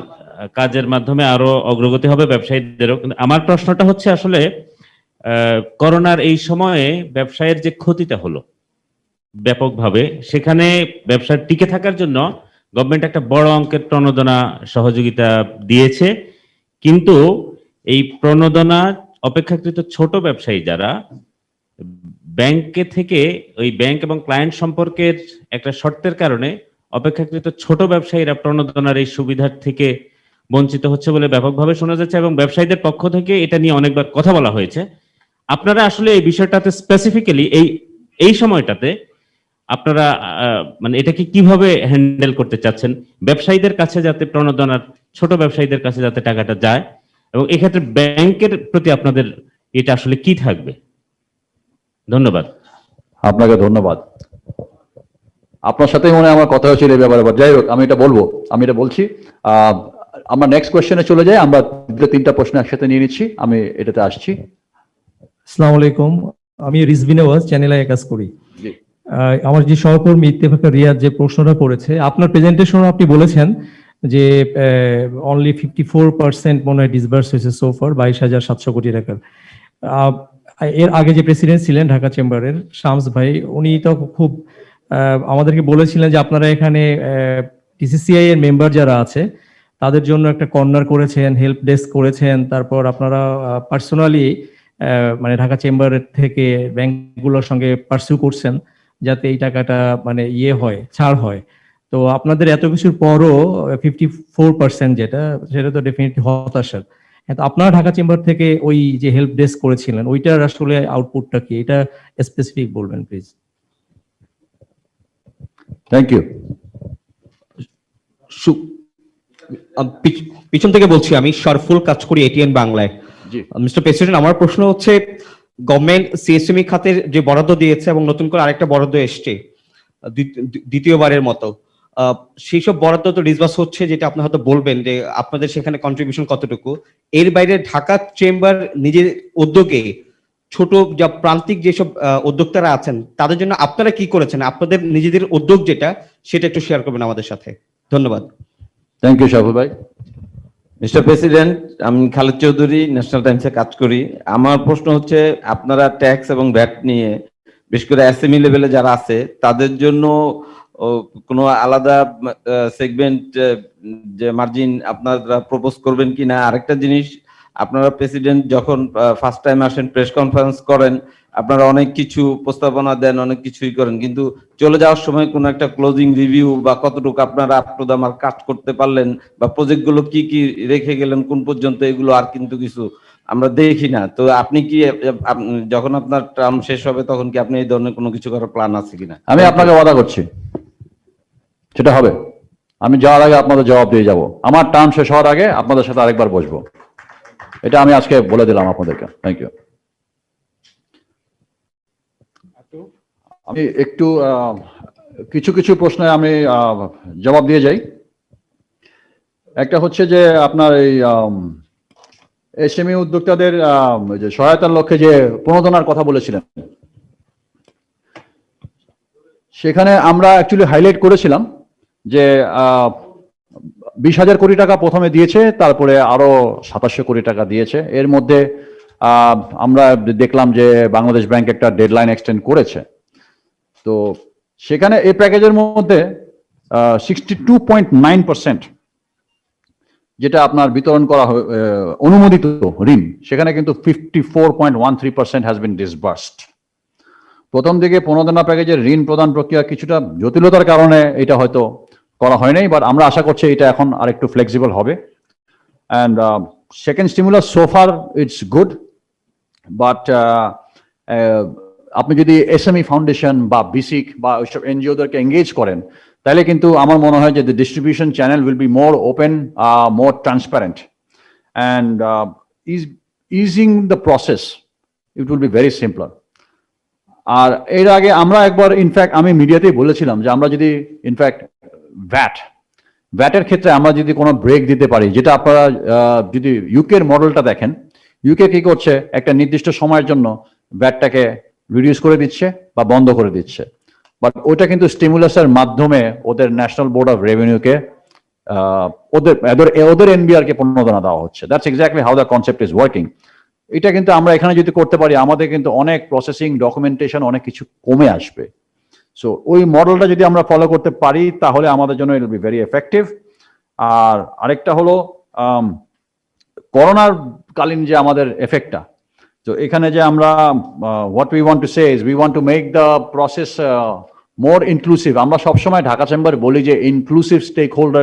Speaker 4: কাজের মাধ্যমে আরো অগ্রগতি হবে ব্যবসায়ীদেরও। আমার প্রশ্নটা হচ্ছে আসলে করোনার এই সময়ে ব্যবসায়ের যে ক্ষতিটা হলো ব্যাপকভাবে, সেখানে ব্যবসা টিকে থাকার জন্য গভর্নমেন্ট একটা বড় অঙ্কের প্রণোদনা সহযোগিতা দিয়েছে, কিন্তু এই প্রণোদনা অপেক্ষাকৃত ছোট ব্যবসায়ী যারা ব্যাংকে থেকে ওই ব্যাংক এবং ক্লায়েন্ট সম্পর্কের একটা শর্তের কারণে অপেক্ষাকৃত ছোট ব্যবসায়ীরা প্রণোদনার এই সুবিধার থেকে বঞ্চিত হচ্ছে বলে ব্যাপকভাবে শোনা যাচ্ছে, এবং ব্যবসায়ীদের পক্ষ থেকে এটা নিয়ে অনেকবার কথা বলা হয়েছে। আপনারা আসলে এই বিষয়টাতে স্পেসিফিক্যালি এই সময়টাতে আপনারা মানে এটাকে কিভাবে হ্যান্ডেল করতে চাচ্ছেন, ব্যবসায়ীদের কাছে যাতে প্রণোদনার ছোট ব্যবসায়ীদের কাছে যাতে টাকাটা যায়, এবং এক্ষেত্রে ব্যাংকের প্রতি আপনাদের এটা আসলে কি থাকবে? ধন্যবাদ।
Speaker 1: আপনাকে ধন্যবাদ। আপনার সাথেই মনে হয় আমার কথা হচ্ছিল এই ব্যাপারে, যাই হোক আমি এটা বলবো, আমি এটা বলছি। আমরা নেক্সট কোয়েশ্চেনে চলে যাই, আমরা 2-3টা প্রশ্ন একসাথে নিয়ে নিচ্ছি, আমি এটাতে আসছি।
Speaker 5: আসসালামু আলাইকুম, আমি রিজভি নওয়াজ, চ্যানেল আই কাজ করি।
Speaker 1: জি,
Speaker 5: আমার যে সহকর্মী ইত্তেফাকের রিয়াদ যে প্রশ্নটা করেছে, আপনার প্রেজেন্টেশনে আপনি বলেছেন যে অনলি 54% মনে হয় ডিসবার্স হয়েছে সোফার 22,700 কোটি টাকার। এর আগে যে প্রেসিডেন্ট ছিলেন ঢাকা চেম্বারের শামস ভাই, উনি তো খুব আমাদেরকে বলেছিলেন যে আপনারা এখানে ডিসিসিআই এর মেম্বার যারা আছে তাদের জন্য একটা কর্নার করেছেন, হেল্প ডেস্ক করেছেন, তারপর আপনারা পার্সোনালি মানে ঢাকা চেম্বারের থেকে ব্যাংকগুলোর সঙ্গে পার্সিউ করছেন যাতে এই টাকাটা মানে হয়, ছাড় হয়। তো আপনাদের এত কিছুর পরও 54% সেটা তো ডেফিনেটলি হতাশার। তো আপনারা ঢাকা চেম্বার থেকে ওই যে হেল্প ডেস্ক করেছিলেন, ওইটার আসলে আউটপুটটা কি, এটা স্পেসিফিক বলবেন প্লিজ।
Speaker 1: Thank you.
Speaker 6: পিছন থেকে বলছি, আমি শরফুল, কাজ করি এটিএন বাংলায়। মিস্টার প্রেসিডেন্ট, আমার প্রশ্ন হচ্ছে, গভর্নমেন্ট সিএসএমই খাতের যে বরাদ্দ দিয়েছে এবং নতুন করে আরেকটা বরাদ্দ এসছে দ্বিতীয়বারের মতো, সেই সব বরাদ্দ তো ডিসবার্স হচ্ছে, যেটা আপনি হয়তো বলবেন যে আপনাদের সেখানে কন্ট্রিবিউশন কতটুকু। এর বাইরে ঢাকা চেম্বার নিজের উদ্যোগে ছোট যা প্রান্তিক যেসব উদ্যোক্তারা আছেন তাদের জন্য আপনারা কি করেছেন, আপনাদের নিজেদের উদ্যোগ যেটা, সেটা একটু শেয়ার করবেন আমাদের সাথে। ধন্যবাদ।
Speaker 1: থ্যাংক ইউ শাহুল ভাই।
Speaker 7: মিস্টার প্রেসিডেন্ট, আমি খালেদ চৌধুরী, ন্যাশনাল টাইমসে কাজ করি। আমার প্রশ্ন হচ্ছে, আপনারা ট্যাক্স এবং ভ্যাট নিয়ে বিশেষ করে এসএমই লেভেলে যারা আছে তাদের জন্য কোনো আলাদা সেগমেন্ট যে মার্জিন আপনারা প্রপোজ করবেন কিনা? আরেকটা জিনিস, আপনারা প্রেসিডেন্ট যখন ফার্স্ট টাইম আসেন প্রেস কনফারেন্স করেন, আপনারা অনেক কিছু প্রস্তাবনা দেন, অনেক কিছুই করেন, কিন্তু চলে যাওয়ার সময় কোনো একটা ক্লোজিং রিভিউ বা কতটুকু আপনারা আপনার কাজ করতে পারলেন বা প্রজেক্টগুলো কি কি রেখে গেলেন কোন পর্যন্ত, এগুলো আর কিন্তু কিছু আমরা দেখি না। তো আপনি কি যখন আপনার টার্ম শেষ হবে তখন কি আপনি এই ধরনের কোনো কিছু করার প্ল্যান আছে কিনা?
Speaker 1: আমি আপনাকে ওয়াদা করছি সেটা হবে। আমি যাওয়ার আগে আপনাদের জবাব দিয়ে যাব। আমার টার্ম শেষ হওয়ার আগে আপনাদের সাথে আরেকবার বসবো, এটা আমি আজকে বলে দিলাম আপনাদেরকে। Thank you. আমি একটু কিছু কিছু প্রশ্নে আমি জবাব দিয়ে যাই। একটা হচ্ছে যে আপনার এই এসএমই উদ্যোক্তাদের যে সহায়তার লক্ষ্যে যে প্রণোদনার কথা বলেছিলেন, সেখানে আমরা অ্যাকচুয়ালি হাইলাইট করেছিলাম যে 20,000 কোটি টাকা প্রথমে দিয়েছে, তারপরে আরো 2700 কোটি টাকা দিয়েছে। এর মধ্যে আমরা দেখলাম যে বাংলাদেশ ব্যাংক একটা ডেডলাইন এক্সটেন্ড করেছে। তো সেখানে এই প্যাকেজের মধ্যে 62.9% যেটা আপনার বিতরণ করা অনুমোদিত ঋণ, সেখানে কিন্তু 54.13% হ্যাজ বিন ডিসবার্সড। প্রথম দিকে প্রণোদনা প্যাকেজের ঋণ প্রদান প্রক্রিয়া কিছুটা জটিলতার কারণে এটা হয়তো করা হয় নাই, বাট আমরা আশা করছি এটা এখন আরেকটু ফ্লেক্সিবল হবে। অ্যান্ড সেকেন্ড স্টিমুলাস সোফার ইটস গুড, বাট আপনি যদি এসএমই ফাউন্ডেশন বা বিসিক বা ওইসব এনজিওদেরকে এঙ্গেজ করেন, তাহলে কিন্তু আমার মনে হয় যে the distribution channel will be more open, more transparent, and easing the process it will be very simpler. আর এর আগে আমরা একবার ইনফ্যাক্ট আমি মিডিয়াতেই বলেছিলাম যে আমরা যদি ইনফ্যাক্ট ভ্যাটের ক্ষেত্রে আমরা যদি কোনো ব্রেক দিতে পারি, যেটা আপনারা যদি ইউকের মডেলটা দেখেন, ইউকে কি করছে, একটা নির্দিষ্ট সময়ের জন্য ভ্যাটটাকে রিডিউস করে দিচ্ছে বা বন্ধ করে দিচ্ছে, বাট ওটা কিন্তু স্টিমুলাসের মাধ্যমে ওদের ন্যাশনাল বোর্ড অফ রেভিনিউকে ওদের এনবিআর কে প্রণোদনা দেওয়া হচ্ছে। That's exactly how the concept is working. এটা কিন্তু আমরা এখানে যদি করতে পারি, আমাদের কিন্তু অনেক প্রসেসিং ডকুমেন্টেশন অনেক কিছু কমে আসবে। সো ওই মডেলটা যদি আমরা ফলো করতে পারি তাহলে আমাদের জন্য it will be very effective. আর আরেকটা হলো করোনার কালীন যে আমাদের এফেক্টটা, তো এখানে যে আমরা what we want to say is we want to make the process more inclusive. আমরা সবসময় ঢাকা চেম্বার বলি যে ইনক্লুসিভ স্টেক হোল্ডার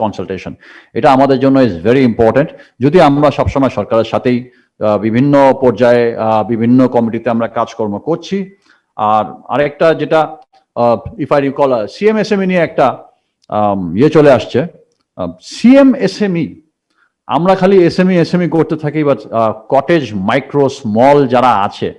Speaker 1: কনসালটেশন, এটা আমাদের জন্য ইজ ভেরি ইম্পর্টেন্ট। যদি আমরা সবসময় সরকারের সাথেই বিভিন্ন পর্যায়ে বিভিন্ন কমিটিতে আমরা কাজকর্ম করছি। আর আরেকটা যেটা ইফ আই রিকল সিএমএসএমই নিয়ে একটা ইয়ে চলে আসছে। সিএমএসএমই আমরা খালি এসএমই করতে থাকি, বাট কটেজ মাইক্রো স্মল যারা আছে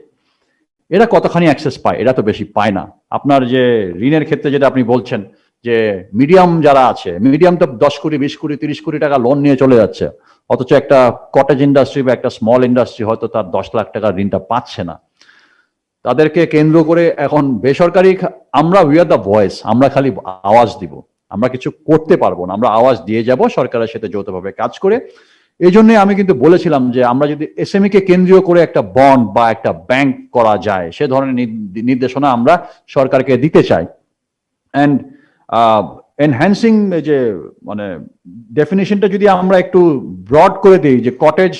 Speaker 1: এরা কতখানি অ্যাক্সেস পায়? এরা তো বেশি পায় না। আপনার যে ঋণের ক্ষেত্রে যেটা আপনি বলছেন যে মিডিয়াম যারা আছে, মিডিয়াম তো 10 কোটি 20 কোটি 30 কোটি টাকা লোন নিয়ে চলে যাচ্ছে, অথচ একটা কটেজ ইন্ডাস্ট্রি বা একটা স্মল ইন্ডাস্ট্রি হয়তো তার 10 লাখ টাকার ঋণটা পাচ্ছে না। তাদেরকে কেন্দ্র করে এখন বেসরকারি, আমরা উই আর দ্য ভয়েস, আমরা খালি আওয়াজ দিব, আমরা কিছু করতে পারবো না, আমরা আওয়াজ দিয়ে যাব সরকারের সাথে যৌথভাবে কাজ করে। এই জন্য আমি কিন্তু বলেছিলাম যে আমরা যদি এসএমই কে কেন্দ্রীয় করে একটা বন্ড বা একটা ব্যাংক করা যায়, সে ধরনের নির্দেশনা আমরা সরকারকে দিতে চাই। অ্যান্ড এনহ্যান্সিং যে মানে ডেফিনেশনটা যদি আমরা একটু ব্রড করে দিই, যে কটেজ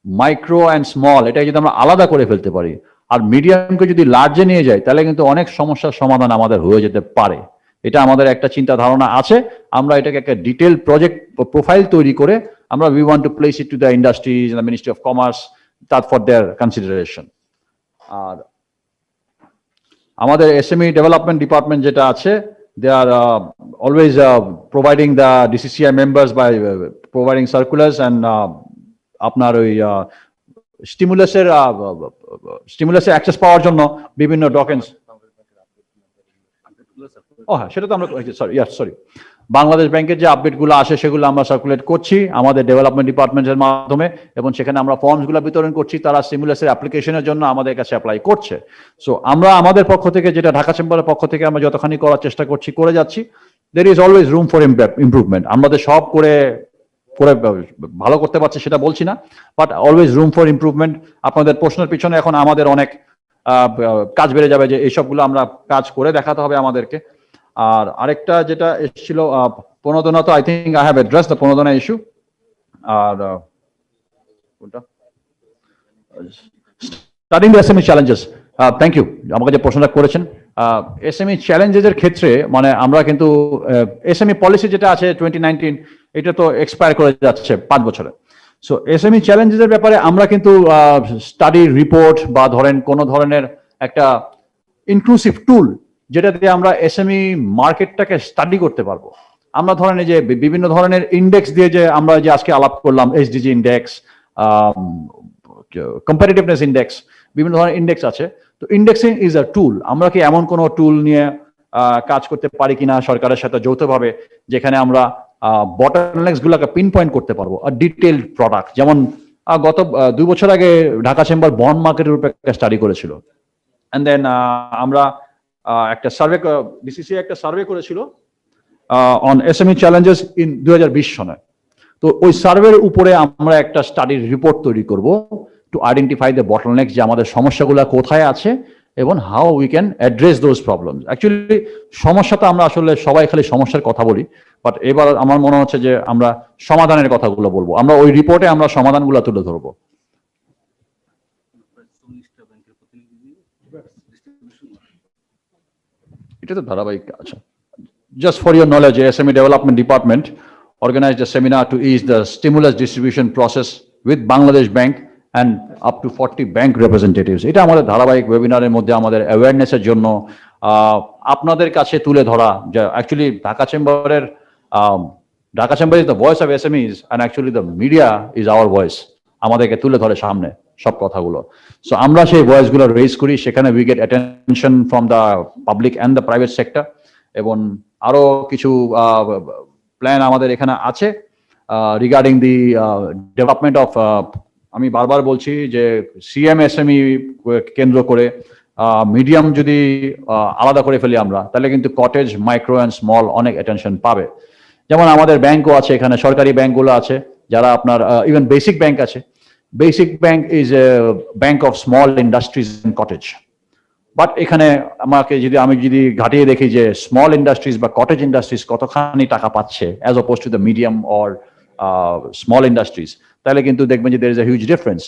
Speaker 1: মাইক্রো অ্যান্ড স্মল, এটা যদি আমরা আলাদা করে ফেলতে পারি আর মিডিয়ামকে যদি লার্জে নিয়ে যাই, তাহলে কিন্তু অনেক সমস্যার সমাধান আমাদের হয়ে যেতে পারে। এটা আমাদের একটা চিন্তা ধারণা আছে। আমরা এটাকে একটা ডিটেল প্রজেক্ট প্রোফাইল তৈরি করে আমরা we want to place it to the industries, the ministry of commerce, that for their consideration. আর আমাদের এসএমই ডেভেলপমেন্ট ডিপার্টমেন্ট যেটা আছে, they are always providing the DCCI members by providing circulars and আপনার ওই স্টিমুলাসের access পাওয়ার জন্য বিভিন্ন documents হ্যাঁ, সেটা তো আমরা সরি বাংলাদেশ ব্যাংকের যে আপডেটগুলো আসে সেগুলো আমরা সার্কুলেট করছি আমাদের ডেভেলপমেন্ট ডিপার্টমেন্টের মাধ্যমে, এবং সেখানে আমরা ফর্মসগুলো বিতরণ করছি, তারা স্টিমুলাসের অ্যাপ্লিকেশনের জন্য আমাদের কাছে অ্যাপ্লাই করছে। সো আমরা আমাদের পক্ষ থেকে, যেটা ঢাকা চেম্বারের পক্ষ থেকে আমরা যতখানি করার চেষ্টা করছি করে যাচ্ছি। There is always room for improvement. আমাদের সব করে ভালো করতে পারছি সেটা বলছি না, but always room for improvement. আপনাদের প্রশ্নের পিছনে এখন আমাদের অনেক কাজ বেড়ে যাবে, যে এইসবগুলো আমরা কাজ করে দেখাতে হবে আমাদেরকে। আর আরেকটা যেটা এসেছিল প্রণোদনা, তো I think I have address the প্রণোদনা ইস্যু। আর কোনটা starting the SME challenges, thank you আমাকে যে প্রশ্নটা করেছেন। এসএমই চ্যালেঞ্জেসের ক্ষেত্রে মানে আমরা কিন্তু এসএমই পলিসি যেটা আছে 2019, এটা তো এক্সপায়ার করে যাচ্ছে 5 বছরে। সো এসএমই চ্যালেঞ্জেসের ব্যাপারে আমরা কিন্তু স্টাডি রিপোর্ট বা ধরেন কোন ধরনের একটা ইনক্লুসিভ টুল যেটা দিয়ে আমরা এসএমই মার্কেটটাকে স্টাডি করতে পারবো। আমরা ধরেন এই যে বিভিন্ন ধরনের ইন্ডেক্স দিয়ে, যে আমরা যে আজকে আলাপ করলাম, এসডিজি ইন্ডেক্স, কম্পারেটিভনেস ইন্ডেক্স, বিভিন্ন ধরনের ইন্ডেক্স আছে। তো ইন্ডেক্সিং ইজ আ টুল। আমরা কি এমন কোনো টুল নিয়ে কাজ করতে পারি কিনা সরকারের সাথে যৌথভাবে, যেখানে আমরা বটলনেক্স গুলোকে পিন পয়েন্ট করতে পারবো, আর ডিটেইলড প্রোডাক্ট। যেমন গত 2 বছর আগে ঢাকা চেম্বার বন্ড মার্কেটের উপরে একটা স্টাডি করেছিল, এন্ড দেন আমরা একটা সার্ভে, ডিসিসি একটা সার্ভে করেছিল অন এসএমই চ্যালেঞ্জেস ইন 2020 সনে। তো ওই সার্ভের উপরে আমরা একটা স্টাডির রিপোর্ট তৈরি করব টু আইডেন্টিফাই দ্য বটলনেক্স, যে আমাদের সমস্যাগুলো কোথায় আছে এবং how we can address those problems. Actually সমস্যাটা আমরা আসলে সবাই খালি সমস্যার কথা বলি, বাট এবার আমার মনে হচ্ছে যে আমরা সমাধানের কথাগুলো বলবো। আমরা ওই রিপোর্টে আমরা সমাধানগুলো তুলে ধরবো। এটা তো ধারাবাহিক। আচ্ছা, just for your knowledge, SME Development Department organized a seminar to ease the stimulus distribution process with Bangladesh Bank and up to 40 bank representatives. এটা আমাদের ধারাবাহিক ওয়েবিনারের মধ্যে আমাদের অ্যাওয়ারনেসের জন্য আপনাদের কাছে তুলে ধরা, যে actually Dhaka chamber is the voice of SMEs and actually the media is our voice. আমাদেরকে তুলে ধরে সামনে সব কথাগুলো। সো আমরা সেই ভয়েসগুলো রেজ করি, সেখানে we get attention from the public and the private sector. এবং আরো কিছু প্ল্যান আমাদের এখানে আছে রিগার্ডিং দি ডেভেলপমেন্ট অফ, আমি বারবার বলছি যে সিএমএসএমই কেন্দ্র করে মিডিয়াম যদি আলাদা করে ফেলি আমরা, তাহলে কিন্তু কটেজ, মাইক্রো অ্যান্ড স্মল অনেক অ্যাটেনশন পাবে। যেমন আমাদের ব্যাংকও আছে এখানে, সরকারি ব্যাংকগুলো আছে, যারা আপনার ইভেন বেসিক ব্যাংক আছে। Basic bank is a bank of small industries and cottage. But এখানে আমি যদি ঘাটিয়ে দেখি যে স্মল ইন্ডাস্ট্রিজ বা কটেজ ইন্ডাস্ট্রিজ কতখানি টাকা পাচ্ছে as oppose to the medium or small industries, তাহলে কিন্তু দেখবেন যে there is a huge difference.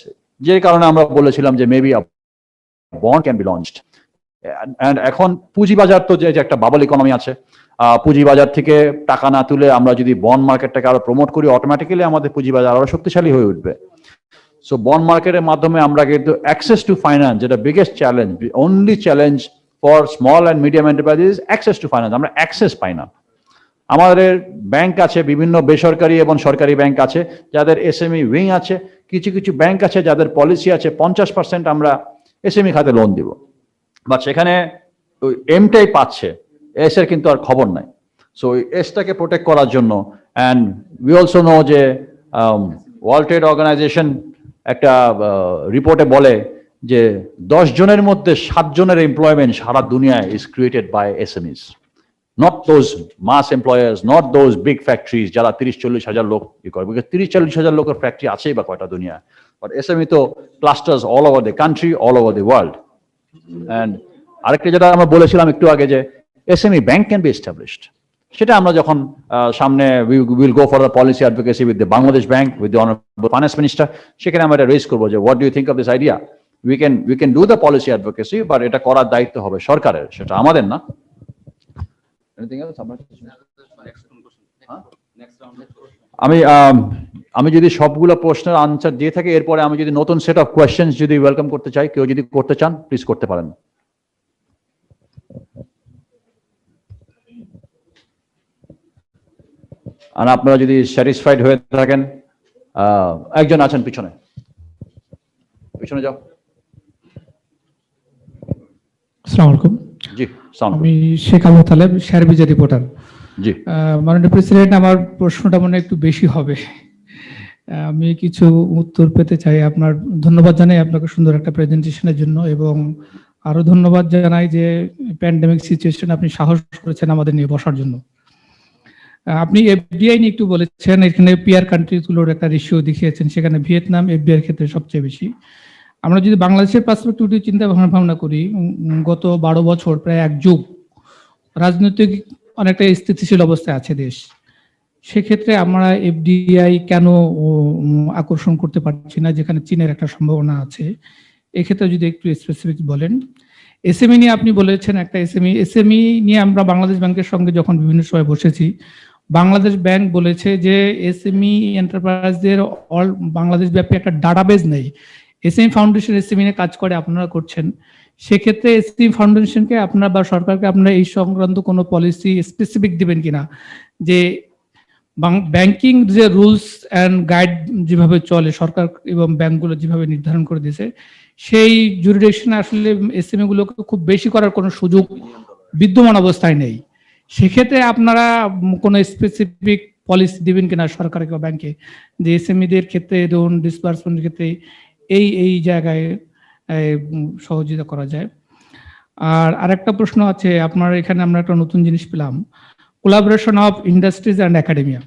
Speaker 1: যে কারণে আমরা বলেছিলাম যে maybe bond can be launched. And এখন পুঁজিবাজার তো যে একটা বাবল ইকোনমি আছে, পুঁজিবাজার থেকে টাকা না তুলে আমরা যদি বন্ড মার্কেটটাকে আরো প্রমোট করি, অটোমেটিক্যালি আমাদের পুঁজিবাজার আরো শক্তিশালী হয়ে উঠবে। সো বন্ড মার্কেটের মাধ্যমে আমরা কিন্তু অ্যাক্সেস টু ফাইন্যান্স, যেটা biggest challenge, only challenge for small and medium enterprises, access to finance. আমরা অ্যাক্সেস পাই না। আমাদের ব্যাংক আছে, বিভিন্ন বেসরকারি এবং সরকারি ব্যাংক আছে যাদের এসএমই উইং আছে। কিছু কিছু ব্যাংক আছে যাদের পলিসি আছে 50% আমরা এসএমই খাতে লোন দিব, বাট সেখানে ওই এমটাই পাচ্ছে, এস এর কিন্তু আর খবর নাই। সো এসটাকে প্রোটেক্ট করার জন্য, অ্যান্ড উই অলসো নো যে ওয়ার্ল্ড ট্রেড অর্গানাইজেশন একটা রিপোর্টে বলে যে 10 জনের মধ্যে 7 জনের এমপ্লয়মেন্ট সারা দুনিয়ায় is created by SMEs, not those mass employers, not those big factories যারা 30-40 হাজার লোক করে। 30-40 হাজার লোকের ফ্যাক্টরি আছেই বা কয়টা দুনিয়া, বাট এসএমই তো clusters all over the country, all over the world. And আরেকটা যেটা আমরা বলেছিলাম একটু আগে, যে SME bank can be established, সেটা আমরা যখন সামনে will go for the policy advocacy with the Bangladesh bank, with the honourable finance minister, সেখানে আমরা এটা রেজ করবো যে what do you think of this idea. We can do the policy advocacy, but এটা করার দায়িত্ব হবে সরকারের, সেটা আমাদের না। আমি যদি সবগুলো প্রশ্নের আনসার দিয়ে থাকি, এরপরে আমি যদি নতুন সেট অফ কোয়েশ্চেন্স যদি ওয়েলকাম করতে চাই, কেউ যদি করতে চান প্লিজ করতে পারেন। আর আপনারা যদি স্যাটিসফাইড হয়ে থাকেন, একজন আছেন পিছনে, পিছনে যাও।
Speaker 8: আসসালামু আলাইকুম।
Speaker 1: জি সাউন্ড
Speaker 8: আমি শেখ আবু তালেব, শেয়ার বাজার রিপোর্টার।
Speaker 1: জি
Speaker 8: মাননীয় প্রেসিডেন্ট, আমার প্রশ্নটা মনে হয় একটু বেশি হবে। আমি কিছু উত্তর পেতে চাই। আপনার ধন্যবাদ জানাই আপনাকে সুন্দর একটা প্রেজেন্টেশনের জন্য, এবং আরো ধন্যবাদ জানাই যে প্যান্ডেমিক সিচুয়েশন আপনি সাহস করেছেন আমাদের নিয়ে বসার জন্য। আপনি এফডিআই নিয়ে একটু বলেছেন, এখানে পিয়ার কান্ট্রিগুলোর একটা রেশিও দেখিয়েছেন, সেখানে ভিয়েতনাম এফডিআই এর ক্ষেত্রে সবচেয়ে বেশি। আমরা যদি বাংলাদেশের পার্সপেক্টিভ চিন্তা ভাবনা করি, গত 12 বছর প্রায় এক যুগ রাজনৈতিক অনেকটা স্থিতিশীল অবস্থায় আছে দেশ। সেক্ষেত্রে আমরা এফডিআই কেন আকর্ষণ করতে পারছি না, যেখানে চীনের একটা সম্ভাবনা আছে? এক্ষেত্রে যদি একটু স্পেসিফিক বলেন। এসএমই নিয়ে আপনি বলেছেন একটা এসএমই নিয়ে আমরা বাংলাদেশ ব্যাংকের সঙ্গে যখন বিভিন্ন সময় বসেছি, বাংলাদেশ ব্যাংক বলেছে যে এসএমই এন্টারপ্রাইজদের অল বাংলাদেশ ব্যাপী একটা ডাটাবেজ নেই। এসএমই ফাউন্ডেশন এসএমই নিয়ে কাজ করে, আপনারা করছেন। সেক্ষেত্রে এসএমই ফাউন্ডেশনকে আপনারা বা সরকারকে আপনারা এই সংক্রান্ত কোনো পলিসি স্পেসিফিক দিবেন কিনা, যে ব্যাংকিং যে রুলস অ্যান্ড গাইড যেভাবে চলে সরকার এবং ব্যাংকগুলো যেভাবে নির্ধারণ করে দিয়েছে, সেই জুরিডিকশনে আসলে এসএমই গুলোকে খুব বেশি করার কোনো সুযোগ বিদ্যমান অবস্থায় নেই। সেক্ষেত্রে আপনারা কোনো স্পেসিফিক পলিসি দিবেন কিনা সরকার কিংবা ব্যাংকে, যে এসএমইদের ক্ষেত্রে ধরুন ডিসবার্সমেন্টের ক্ষেত্রে এই জায়গায় সহযোগিতা করা যায়। আর আরেকটা প্রশ্ন আছে, আপনার এখানে আমরা একটা নতুন জিনিস পেলাম, collaboration of industries and academia.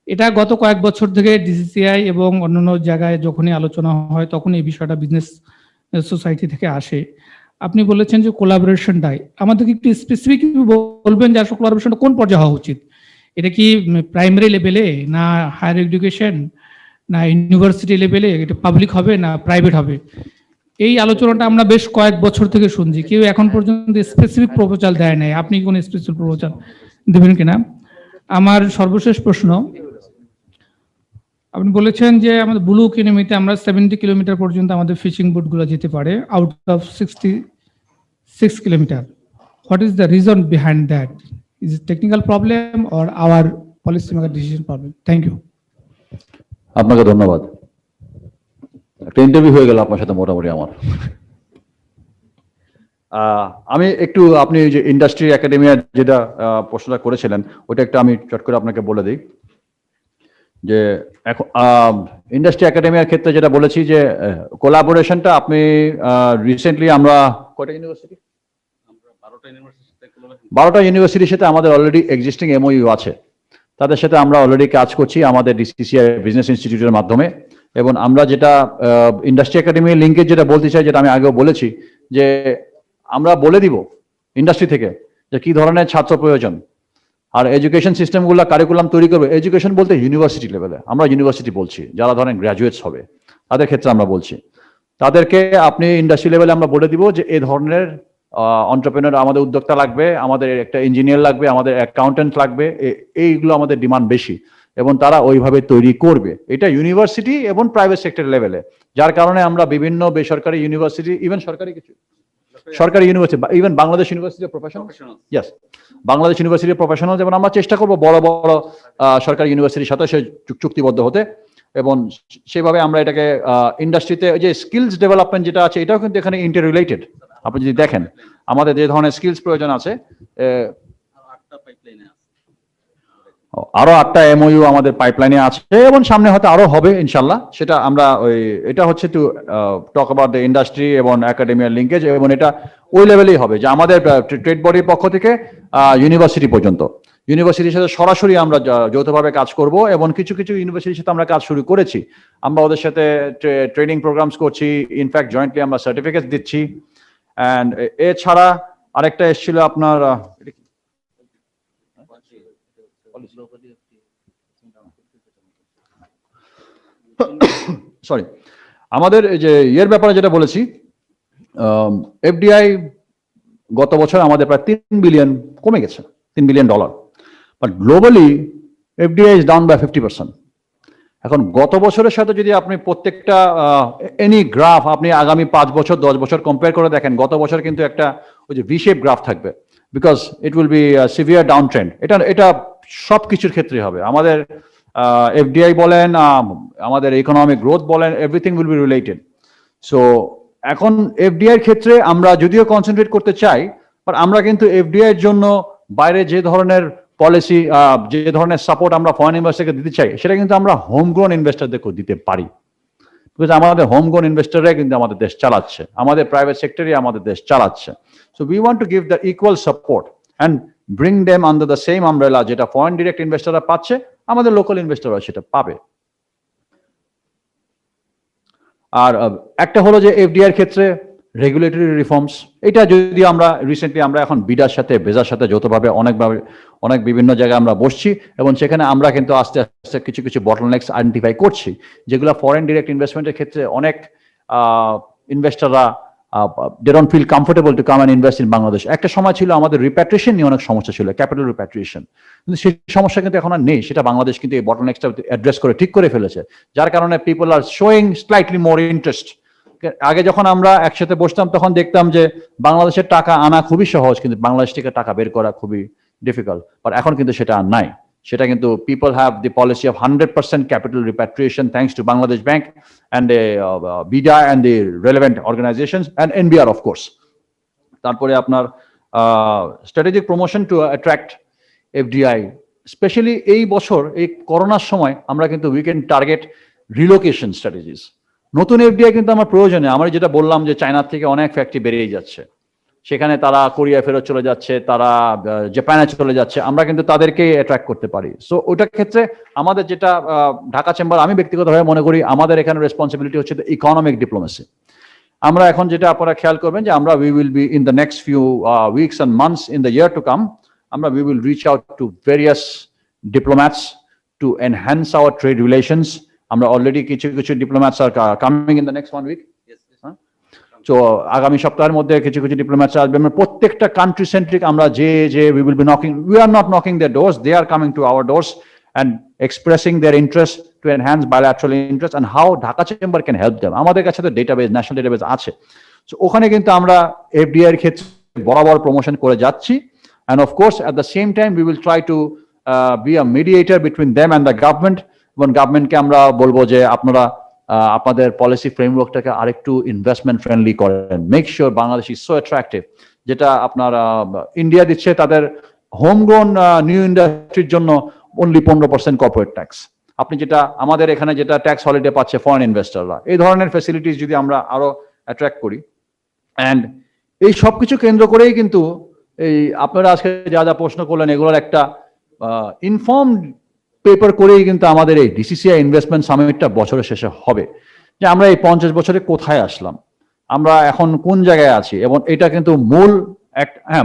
Speaker 8: এটা গত কয়েক বছর থেকে ডিসিসিআই এবং অন্যান্য জায়গায় যখনই আলোচনা হয় তখন এই বিষয়টা বিজনেস সোসাইটি থেকে আসে। আপনি বলেছেন যে কোলাবোরেশনটাই আমাদেরকে একটু স্পেসিফিক বলবেন যে আসলে কোলাবোরেশনটা কোন পর্যায়ে হওয়া উচিত? এটা কি প্রাইমারি লেভেলে, না হায়ার এডুকেশন, না ইউনিভার্সিটি লেভেলে, এটা পাবলিক হবে না প্রাইভেট হবে? এই আলোচনাটা আমরা বেশ কয়েক বছর থেকে শুনছি, কেউ এখন পর্যন্ত স্পেসিফিক প্রপোজাল দেয় নাই। আপনি কোন স্পেসিফিক প্রপোজাল দেবেন কিনা? আমার সর্বশেষ প্রশ্ন, আপনি বলেছেন যে আমাদের ব্লু ইকোনমিতে আমরা 70 কিলোমিটার পর্যন্ত আমাদের ফিশিং বোটগুলো যেতে পারে out of 66 kilometre. What is the reason behind that? Is it technical problem or our policy maker decision problem? Thank you.
Speaker 1: আপনাকে ধন্যবাদ। একটা ইন্টারভিউ হয়ে গেল আপনার সাথে মোটামুটি আমার। আমি একটু আপনি যে ইন্ডাস্ট্রি একাডেমিয়ার যেটা প্রশ্নটা করেছিলেন ওটা একটু আমি চট করে আপনাকে বলে দিই যে এখন ইন্ডাস্ট্রি একাডেমিয়ার ক্ষেত্রে যেটা বলেছি যে কোলাবোরেশনটা আপনি রিসেন্টলি আমরা কয়টা ইউনিভার্সিটি, 12টা ইউনিভার্সিটির সাথে আমাদের অলরেডি এক্সিস্টিং এমওইউ আছে। তাদের সাথে আমরা অলরেডি কাজ করছি আমাদের ডিসিসিআই বিজনেস ইনস্টিটিউটের মাধ্যমে। এবং আমরা যেটা ইন্ডাস্ট্রি একাডেমি লিঙ্কেজ যেটা বলতে চাই, যেটা আমি আগেও বলেছি, যে আমরা বলে দিব ইন্ডাস্ট্রি থেকে যে কি ধরনের ছাত্র প্রয়োজন, আর এডুকেশন সিস্টেমগুলো কারিকুলাম তৈরি করবে। এডুকেশন বলতে ইউনিভার্সিটি লেভেলে, আমরা ইউনিভার্সিটি বলছি, যারা ধরেন গ্র্যাজুয়েটস হবে তাদের ক্ষেত্রে আমরা বলছি। তাদেরকে আপনি ইন্ডাস্ট্রি লেভেলে আমরা বলে দিব যে এই ধরনের এন্টারপ্রেনার আমাদের উদ্যোক্তা লাগবে, আমাদের একটা ইঞ্জিনিয়ার লাগবে, আমাদের অ্যাকাউন্টেন্ট লাগবে, এইগুলো আমাদের ডিমান্ড বেশি এবং তারা ওইভাবে তৈরি করবে। এটা ইউনিভার্সিটি এবং প্রাইভেট সেক্টর লেভেলে, যার কারণে আমরা বিভিন্ন বেসরকারি ইউনিভার্সিটি, ইভেন সরকারি কিছু সরকারি university, even Bangladesh university professional, yes Bangladesh university professional, যেমন আমরা চেষ্টা করবো বড় বড় সরকারি ইউনিভার্সিটির সাথে সে চুক্তিবদ্ধ হতে, এবং সেভাবে আমরা এটাকে ইন্ডাস্ট্রিতে যে স্কিলস ডেভেলপমেন্ট যেটা আছে এটাও কিন্তু এখানে ইন্টার রিলেটেড। আপনি যদি দেখেন আমাদের যে ধরনের স্কিলস প্রয়োজন আছে, আরো 8টা এমওইউ আমাদের পাইপলাইনে আছে এবং সামনে হয়তো আরো হবে ইনশাল্লাহ। সেটা আমরা এটা হচ্ছে to talk about the industry এবং একাডেমিয়ার লিঙ্কেজ, এবং এটা ওই লেভেলেই হবে যে আমাদের ট্রেড বডির পক্ষ থেকে ইউনিভার্সিটি পর্যন্ত, ইউনিভার্সিটির সাথে সরাসরি আমরা যৌথভাবে কাজ করব। এবং কিছু কিছু ইউনিভার্সিটির সাথে আমরা কাজ শুরু করেছি, আমরা ওদের সাথে ট্রেনিং প্রোগ্রামস করছি, ইনফ্যাক্ট জয়েন্টলি আমরা সার্টিফিকেট দিচ্ছি। অ্যান্ড এছাড়া আরেকটা এসেছিল আপনার সরি আমাদের যে ইয়ের ব্যাপারে যেটা বলেছি, এফডিআই গত বছর আমাদের প্রায় 3 বিলিয়ন কমে গেছে, $3 billion, but globally FDI is down by 50%। এখন গত বছরের সাথে যদি আপনি প্রত্যেকটা এনি গ্রাফ আপনি আগামী 5 বছর 10 বছর কম্পেয়ার করে দেখেন, গত বছর কিন্তু একটা ওই যে ভি শেপ গ্রাফ থাকবে, because it will B severe down trend. এটা সব কিছুর ক্ষেত্রে হবে, আমাদের এফডিআই বলেন, আমাদের ইকোনমিক গ্রোথ বলেন, everything will be related. So এখন এফডিআই এর ক্ষেত্রে আমরা যদিও কনসেন্ট্রেট করতে চাই, বাট আমরা কিন্তু এফডিআই এর জন্য বাইরে যে ধরনের পলিসি, যে ধরনের সাপোর্ট আমরা ফরেন ইনভেস্টরকে দিতে চাই, সেটা কিন্তু আমরা হোম গ্রোন ইনভেস্টরদেরকে দিতে পারি। বিকজ আমাদের হোম গ্রোন ইনভেস্টররাই কিন্তু আমাদের দেশ চালাচ্ছে, আমাদের প্রাইভেট সেক্টরই আমাদের দেশ চালাচ্ছে। So we want to give the equal support and bring them under the same umbrella, যেটা ফরেন ডিরেক্ট ইনভেস্টররা পাচ্ছে, আমাদের লোকাল ইনভেস্টররা সেটা পাবে। আর একটা হলো যে এফডিআই এর ক্ষেত্রে রেগুলেটরি রিফর্মস, এটা যদি আমরা রিসেন্টলি আমরা এখন বিডার সাথে বেজার সাথে যৌথভাবে অনেক বিভিন্ন জায়গায় আমরা বসছি, এবং সেখানে আমরা কিন্তু আস্তে আস্তে কিছু কিছু বটলনেকস আইডেন্টিফাই করছি, যেগুলো ফরেন ডিরেক্ট ইনভেস্টমেন্টের ক্ষেত্রে অনেক ইনভেস্টররা they don't feel comfortable to come and invest in Bangladesh. একটা সময় ছিল আমাদের রিপ্যাট্রিয়েশন নিয়ে অনেক সমস্যা ছিল, ক্যাপিটাল রিপ্যাট্রিয়েশন, কিন্তু সেই সমস্যা কিন্তু এখন আর নেই। সেটা বাংলাদেশ কিন্তু এই বটলনেকসটা অ্যাড্রেস করে ঠিক করে ফেলেছে, যার কারণে পিপল আর শোয়িং স্লাইটলি মোর ইন্টারেস্ট। আগে যখন আমরা একসাথে বসতাম তখন দেখতাম যে বাংলাদেশের টাকা আনা খুবই সহজ, কিন্তু বাংলাদেশ থেকে টাকা বের করা খুবই ডিফিকাল্ট। বাট এখন কিন্তু সেটা আর নাই, সেটা কিন্তু people have the policy of 100% capital repatriation thanks to Bangladesh bank and BIDA and the relevant organisations and NBR of course. তারপরে আপনার strategic promotion to attract FDI, specially এই বছর এই করোনার সময় আমরা কিন্তু we can target relocation strategies. নতুন এফডিআই কিন্তু আমার প্রয়োজনে, আমরা যেটা বললাম যে চায়নার থেকে অনেক ফ্যাক্টরি বেরিয়ে যাচ্ছে, সেখানে তারা কোরিয়া ফেরত চলে যাচ্ছে, তারা জাপানে চলে যাচ্ছে, আমরা কিন্তু তাদেরকে অ্যাট্রাক্ট করতে পারি। সো ওইটার ক্ষেত্রে আমাদের যেটা ঢাকা চেম্বার, আমি ব্যক্তিগতভাবে মনে করি আমাদের এখানে রেসপন্সিবিলিটি হচ্ছে ইকোনমিক ডিপ্লোমেসি। আমরা এখন যেটা আপনারা খেয়াল করবেন যে আমরা we will be in the next few weeks and months in the year to come, আমরা we will reach out to various diplomats to enhance our trade relations. আমরা অলরেডি কিছু কিছু diplomats are coming in the next 1 week. তো আগামী সপ্তাহের মধ্যে কিছু কিছু ডিপ্লোম্যাটস আসবে। আমরা প্রত্যেকটা কান্ট্রি সেন্ট্রিক আমরা যে we will be knocking, we are not knocking their doors, they are coming to our doors and expressing their interest to enhance bilateral interest and how Dhaka chamber can help them. আমাদের কাছে তো database, national database আছে, so ওখানে কিন্তু আমরা FDI এর ক্ষেত্রে বরাবর প্রমোশন করে যাচ্ছি। And of course at the same time we will try to be a mediator between them and the government, এবং গভর্নমেন্টকে আমরা বলবো যে আপনারা আপনাদের পলিসি ফ্রেমওয়ার্কটাকে আরেকটু ইনভেস্টমেন্ট ফ্রেন্ডলি করেন, make sure Bangladesh is so attractive. যেটা আপনার ইন্ডিয়া দিচ্ছে তাদের হোম গ্রোন নিউ ইন্ডাস্ট্রির জন্য অনলি 15% কর্পোরেট ট্যাক্স, আপনি যেটা আমাদের এখানে যেটা ট্যাক্স হলিডে পাচ্ছে ফরেন ইনভেস্টররা, এই ধরনের ফ্যাসিলিটিস যদি আমরা আরো অ্যাট্রাক্ট করি। অ্যান্ড এই সব কিছু কেন্দ্র করেই কিন্তু এই আপনারা আজকে যা যা প্রশ্ন করলেন এগুলোর একটা ইনফর্মড পেপার করেই কিন্তু আমাদের এই ডিসিসিআই ইনভেস্টমেন্ট সামিটটা বছরের শেষে হবে, যে আমরা এই 50 বছরে কোথায় আসলাম, আমরা এখন কোন জায়গায় আছি। এবং এটা কিন্তু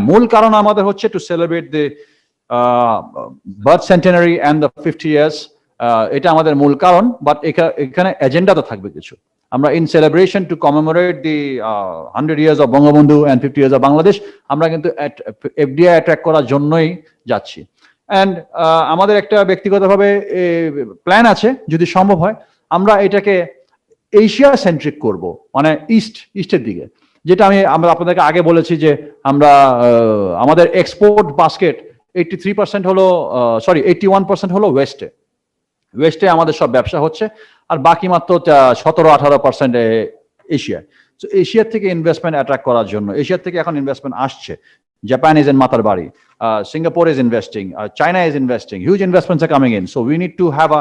Speaker 1: মূল কারণ আমাদের হচ্ছে to celebrate the birth centenary and the 50 years, এটা আমাদের মূল কারণ। বাট এখানে এজেন্ডা তো থাকবে কিছু, আমরা in celebration two commemorate the 100 years of Bangabandhu and 50 years of Bangladesh, আমরা কিন্তু এফডিআই অ্যাট্রাক্ট করার জন্যই যাচ্ছি। অ্যান্ড আমাদের একটা ব্যক্তিগতভাবে প্ল্যান আছে, যদি সম্ভব হয় আমরা এটাকে এশিয়া সেন্ট্রিক করব, মানে ইস্টের দিকে, যেটা আমরা আপনাদেরকে আগে বলেছি যে আমরা আমাদের এক্সপোর্ট বাস্কেট 83% হলো 81% হলো ওয়েস্টে আমাদের সব ব্যবসা হচ্ছে, আর বাকি মাত্র 17-18% এশিয়া। তো এশিয়ার থেকে ইনভেস্টমেন্ট অ্যাট্রাক্ট করার জন্য, এশিয়ার থেকে এখন ইনভেস্টমেন্ট আসছে। Japan is in Matarbari, Singapore is investing, China is investing, huge investments are coming in. So we need to have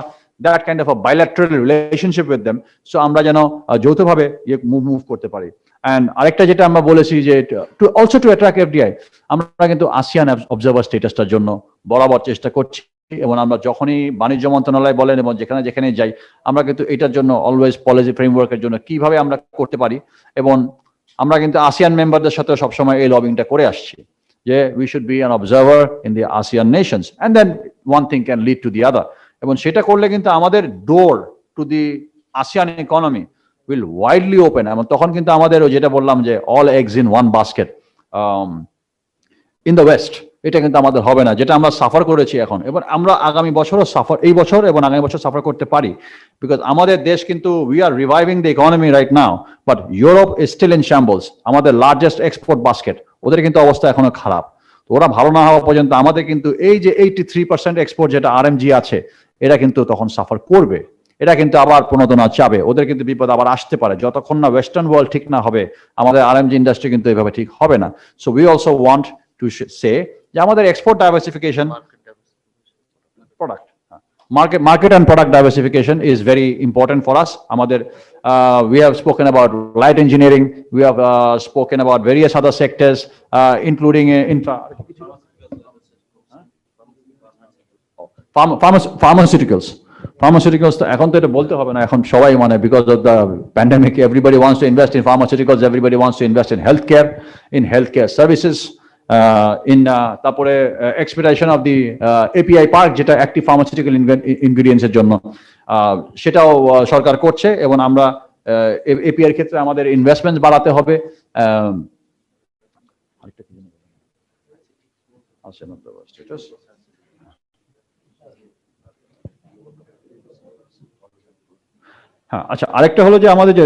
Speaker 1: that kind of a bilateral relationship with them. So আমরা যেন যৌথভাবে move করতে পারি। And আরেকটা যেটা আমরা বলেছি যে also to attract FDI, আমরা কিন্তু ASEAN অবজারভার স্ট্যাটাসটার জন্য বরাবর চেষ্টা করছি, এবং আমরা যখনই বাণিজ্য মন্ত্রণালয় বলেন এবং যেখানে যাই, আমরা কিন্তু এটার জন্য অলওয়েজ পলিসি ফ্রেমওয়ার্কের জন্য কিভাবে আমরা করতে পারি, এবং আমরা কিন্তু আসিয়ান মেম্বারদের সাথে সবসময় এই লবিংটা করে আসছি যে we should be an observer in the ASEAN nations and then one thing can lead to the other. এবং সেটা করলে কিন্তু আমাদের door to the ASEAN economy will widely open, এবং তখন কিন্তু আমাদের যেটা বললাম যে all eggs in one basket in the west, এটা কিন্তু আমাদের হবে না, যেটা আমরা সাফার করেছি এখন। এবং আমরা আগামী বছরও এই বছর এবং আগামী বছর সাফার করতে পারি, বিকজ আমাদের দেশ কিন্তু we are reviving the economy right now, but Europe is still in shambles, আমাদের লার্জেস্ট এক্সপোর্ট বাস্কেট, ওদের কিন্তু অবস্থা এখনো খারাপ। তো ওরা ভালো না হওয়া পর্যন্ত আমাদের কিন্তু এই যে 83% এক্সপোর্ট যেটা আরএমজি আছে, এটা কিন্তু তখন সাফার করবে। এটা কিন্তু আবার প্রণোদনা চাবে, ওদের কিন্তু বিপদ আবার আসতে পারে। যতক্ষণ না ওয়েস্টার্ন ওয়ার্ল্ড ঠিক না হবে, আমাদের আরএমজি ইন্ডাস্ট্রি কিন্তু এভাবে ঠিক হবে না। So we also want to say যে আমাদের export diversification, product market and product diversification is very important for us. We have spoken about light engineering, we have spoken about various other sectors, including infra. Pharmaceuticals তো এখন তো এটা বলতে হবে না, এখন সবাই মানে because of the pandemic everybody wants to invest in pharmaceuticals, everybody wants to invest in healthcare services, তারপরে expedition of the API park, যেটা অ্যাক্টিভ ফার্মাসিউটিক্যাল ইনগ্রেডিয়েন্টস এর জন্য, সেটাও সরকার করছে। এবং আমরা এপিআই এর ক্ষেত্রে আমাদের ইনভেস্টমেন্ট বাড়াতে হবে। হ্যাঁ, আচ্ছা, আরেকটা হলো যে আমাদের যে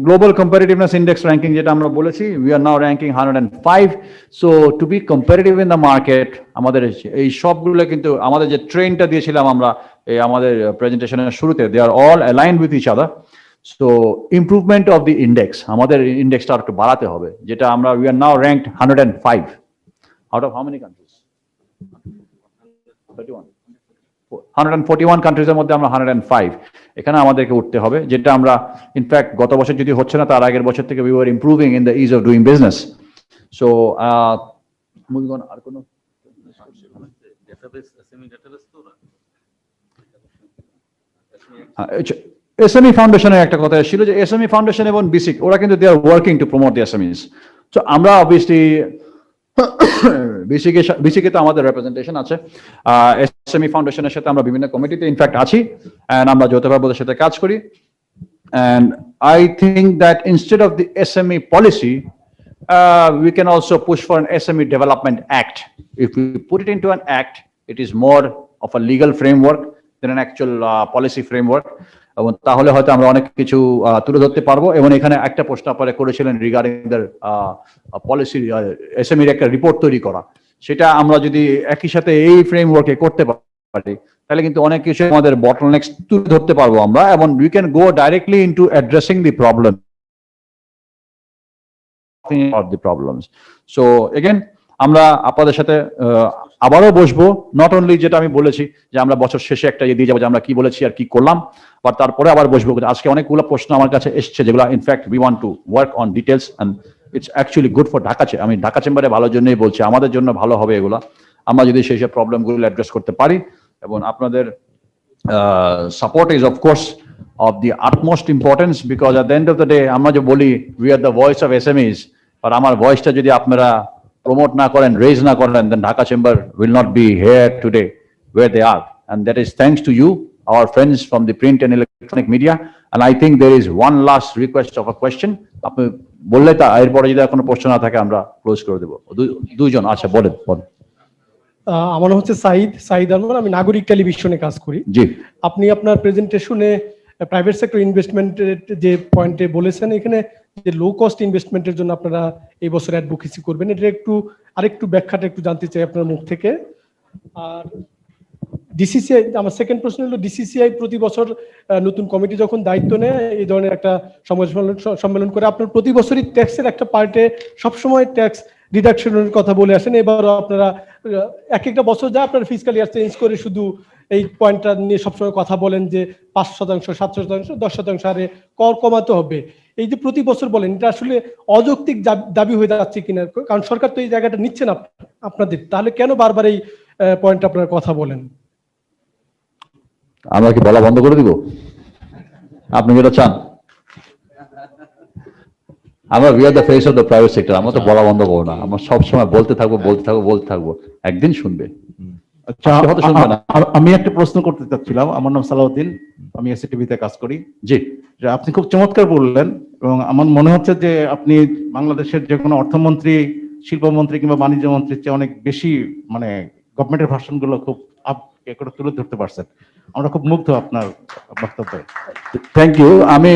Speaker 1: গ্লোবাল কম্পারেটিভনেস ইন্ডেক্স র্যাঙ্কিং যেটা আমরা বলেছি, we are now ranking 105। So to be comparative in the market, আমাদের এই সবগুলো কিন্তু আমাদের যে ট্রেনটা দিয়েছিলাম আমরা এই আমাদের প্রেজেন্টেশনের শুরুতে, they are all aligned with each other. So improvement of the index, আমাদের ইন্ডেক্সটা একটু বাড়াতে হবে, যেটা আমরা we are now ranked 105 out of how many countries? 141 কান্ট্রিজের মধ্যে আমরা 105, এখানে আমাদেরকে উঠতে হবে, যেটা আমরা ইনফ্যাক্ট গত বছর যদি হচ্ছে না তার আগের বছর থেকে we were improving in the ease of doing business. So moving on, আর কোনো এসএমই ফাউন্ডেশনের একটা কথা ছিল যে এসএমই ফাউন্ডেশন এবং বিসিক ওরা কিন্তু they are working to promote the SMEs. So আমরা অবভিয়াসলি বিসিকে তো আমাদের রিপ্রেজেন্টেশন আছে, এসএমই ফাউন্ডেশনের সাথে আমরা বিভিন্ন কমিটিতে ইনফ্যাক্ট আছি, এন্ড আমরা যৌথভাবে ওদের সাথে কাজ করি। And I think that instead of the SME policy, we can also push for an SME Development Act. If we put it into an act, it is more of a legal framework than an actual policy framework. এবং তাহলে হয়তো আমরা অনেক কিছু তুলে ধরতে পারবো। এবং এখানে একটা প্রশ্ন আপনারা করেছিলেন রিগার্ডিং দ্য পলিসি, এসএমই এর একটা রিপোর্ট তৈরি করা, সেটা আমরা যদি একই সাথে এই ফ্রেমওয়ার্কে করতে পারি তাহলে কিন্তু অনেক কিছু আমাদের বটলনেক্স তুলে ধরতে পারবো আমরা, এবং we can go directly into addressing the problem of the problems. So again, আমরা আপনাদের সাথে আবারও বসবো, নট অনলি যেটা আমি বলেছি যে আমরা বছর শেষে একটা দিয়ে যাবো যে আমরা কি বলেছি আর কি করলাম, বাট তারপরে আবার বসবো। আজকে অনেকগুলো প্রশ্ন আমার কাছে এসছে যেগুলো in fact we want to work on details, and it's actually good for Dhaka. আমি ঢাকা চেম্বারে ভালোর জন্যই বলছি, আমাদের জন্য ভালো হবে এগুলো আমরা যদি সেই সব প্রবলেমগুলো অ্যাড্রেস করতে পারি। এবং আপনাদের support is of course of the utmost importance, because at the end of the day আমরা যে বলি we are the voice of SMEs, আর আমার ভয়েসটা যদি আপনারা প্রমোট না করেন, রেজ না করেন, then Dhaka Chamber will not be here today where they are, and that is thanks to you, our friends from the print and electronic media. And I think there is one last request of a question. আপনি বললে তা এরপরে যদি কোনো প্রশ্ন না থাকে আমরা ক্লোজ করে দেবো। দুইজন, আচ্ছা বলেন।
Speaker 9: আমার হচ্ছে সাইদ আনওয়ার, আমি নাগরিক টেলিভিশনে কাজ করি।
Speaker 1: জি,
Speaker 9: আপনি আপনার প্রেজেন্টেশনে প্রাইভেট সেক্টর ইনভেস্টমেন্টের যে পয়েন্টে বলেছেন, এখানে যে লো কস্ট ইনভেস্টমেন্টের জন্য আপনারা এই বছর অ্যাডভোকেসি করবেন, এটা আরেকটু ব্যাখ্যাটা একটু জানতে চাই আপনার মুখ থেকে। আর ডিসিসিআই, আমার সেকেন্ড প্রশ্ন হলো ডিসিসিআই প্রতি বছর নতুন কমিটি যখন দায়িত্ব নেয় এই ধরনের একটা সম্মেলন করে, আপনার প্রতি বছরই ট্যাক্সের একটা পার্টে সবসময় ট্যাক্স রিডাকশনের কথা বলে আসেন। এবারও আপনারা এক একটা বছর যা আপনার ফিসক্যাল ইয়ার চেঞ্জ করে শুধু এই পয়েন্টটা নিয়ে সবসময় কথা বলেন যে 5%, 7%, 10% হারে কর কমাতে হবে। এই যে প্রতি বছর বলেন, এটা আসলে অযৌক্তিক দাবি হয়ে যাচ্ছে কিনা? কারণ সরকার তো এই জায়গাটা নিচ্ছে না আপনাদের, তাহলে কেন বারবার এই পয়েন্ট আপনারা কথা বলেন?
Speaker 1: আমরা কি বলা বন্ধ করে দিব? আপনি যেটা চান। আমরা we are the face of the private sector, আমরা তো বলা বন্ধ করবো না, আমরা সবসময় বলতে থাকবো, একদিন শুনবে।
Speaker 3: আচ্ছা, আমি একটা প্রশ্ন করতে চাচ্ছিলাম। আমার নাম সালাউদ্দিন, আমি এসিটিভিতে কাজ করি।
Speaker 1: জি,
Speaker 3: আপনি খুব চমৎকার বললেন, এবং আমার মনে হচ্ছে যে আপনি বাংলাদেশের যে কোনো অর্থমন্ত্রী, শিল্পমন্ত্রী কিংবা বাণিজ্য মন্ত্রীর চেয়ে অনেক বেশি মানে গভর্নমেন্টের ভাষণ গুলো খুব করে তুলে ধরতে পারছেন। আমরা খুব মুগ্ধ আপনার বক্তব্যে।
Speaker 1: Thank you. আমি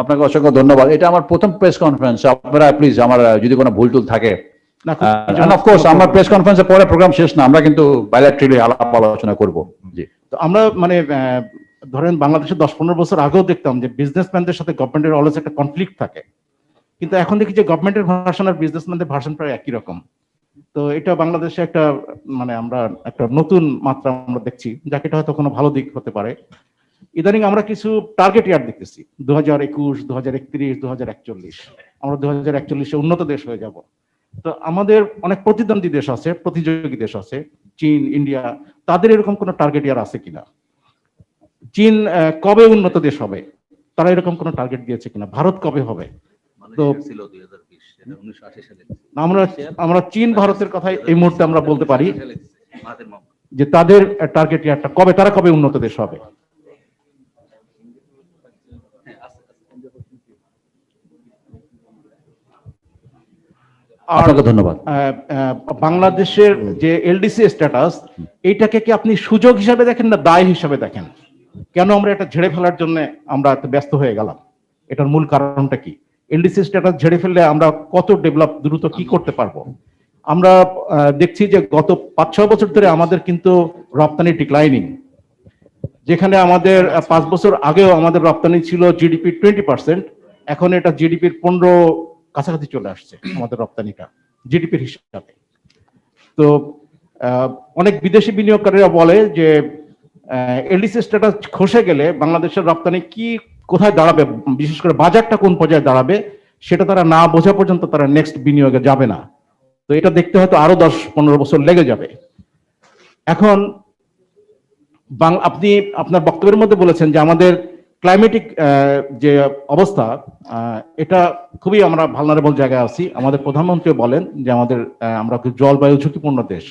Speaker 1: আপনাকে অসংখ্য ধন্যবাদ। এটা আমার প্রথম প্রেস কনফারেন্স, আপনারা প্লিজ আমার যদি কোনো ভুল টুল থাকে, অফকোর্স আমার প্রেস কনফারেন্সের পরে প্রোগ্রাম শেষ না, আমরা কিন্তু বাইলাট্রালি আলাপ আলোচনা করব। জি,
Speaker 3: তো আমরা মানে ধরেন বাংলাদেশে 10-15 বছর আগেও দেখতাম যে বিজনেসম্যানদের সাথে গভর্নমেন্টের অলওয়েজ একটা কনফ্লিক্ট থাকে, কিন্তু এখন দেখি যে গভর্নমেন্টের ভার্সন আর বিজনেসম্যানদের ভার্সন প্রায় একই রকম। তো এটা বাংলাদেশে একটা মানে আমরা একটা নতুন মাত্রা আমরা দেখছি, যাকে এটা হয়তো কোনো ভালো দিক হতে পারে। ইদানিং আমরা কিছু টার্গেট ইয়ার দেখতেছি, 2021, 2031, 2041। আমরা 2041-এ উন্নত দেশ হয়ে যাব। তো আমাদের অনেক প্রতিদ্বন্দ্বী দেশ আছে, প্রতিযোগী দেশ আছে, চীন, ইন্ডিয়া, তাদের এরকম কোনো টার্গেট ইয়ার আছে কিনা? চীন কবে উন্নত দেশ হবে, তারা এরকম কোনো টার্গেট দিয়েছে কিনা? ভারত কবে হবে? তো আমরা চীন ভারতের কথা এই মুহূর্তে আমরা বলতে পারি যে তাদের টার্গেট ইয়ারটা কবে, তারা কবে উন্নত দেশ হবে।
Speaker 1: আপনাকে ধন্যবাদ।
Speaker 3: বাংলাদেশের যে এলডিসি স্ট্যাটাস, এইটাকে কি আপনি সুযোগ হিসাবে দেখেন না দায় হিসাবে দেখেন? কেন আমরা এটা ঝেড়ে ফেলার জন্য আমরা এত ব্যস্ত হয়ে গেলাম? এটার মূল কারণটা কি? এলডিসি স্ট্যাটাস ঝেড়ে ফেললে আমরা কত ডেভেলপ দ্রুত কি করতে পারবো? আমরা দেখছি যে গত 5-6 বছর ধরে আমাদের কিন্তু রপ্তানি ডিক্লাইনিং, যেখানে আমাদের 5 বছর আগেও আমাদের রপ্তানি ছিল জিডিপি 20%, এখন এটা জিডিপির 15 কাছাকাছি চলে আসছে আমাদের রপ্তানিটা জিডিপির হিসাবে। তো অনেক বিদেশি বিনিয়োগকারীরা বলে যে এলডিসি স্ট্যাটাস খসে গেলে বাংলাদেশের রপ্তানি কি কোথায় দাঁড়াবে, বিশেষ করে বাজারটা কোন পর্যায়ে দাঁড়াবে, সেটা তারা না বোঝা পর্যন্ত তারা নেক্সট বিনিয়োগে যাবে না। তো এটা দেখতে হয়তো আরো 10-15 বছর লেগে যাবে। এখন আপনি আপনার বক্তব্যের মধ্যে বলেছেন যে আমাদের ক্লাইমেটিক যে অবস্থা, এটা খুবই আমরা ভালনারেবল জায়গায় আছি। আমাদের প্রধানমন্ত্রী বলেন যে আমরা জলবায়ু ঝুঁকিপূর্ণ দেশ।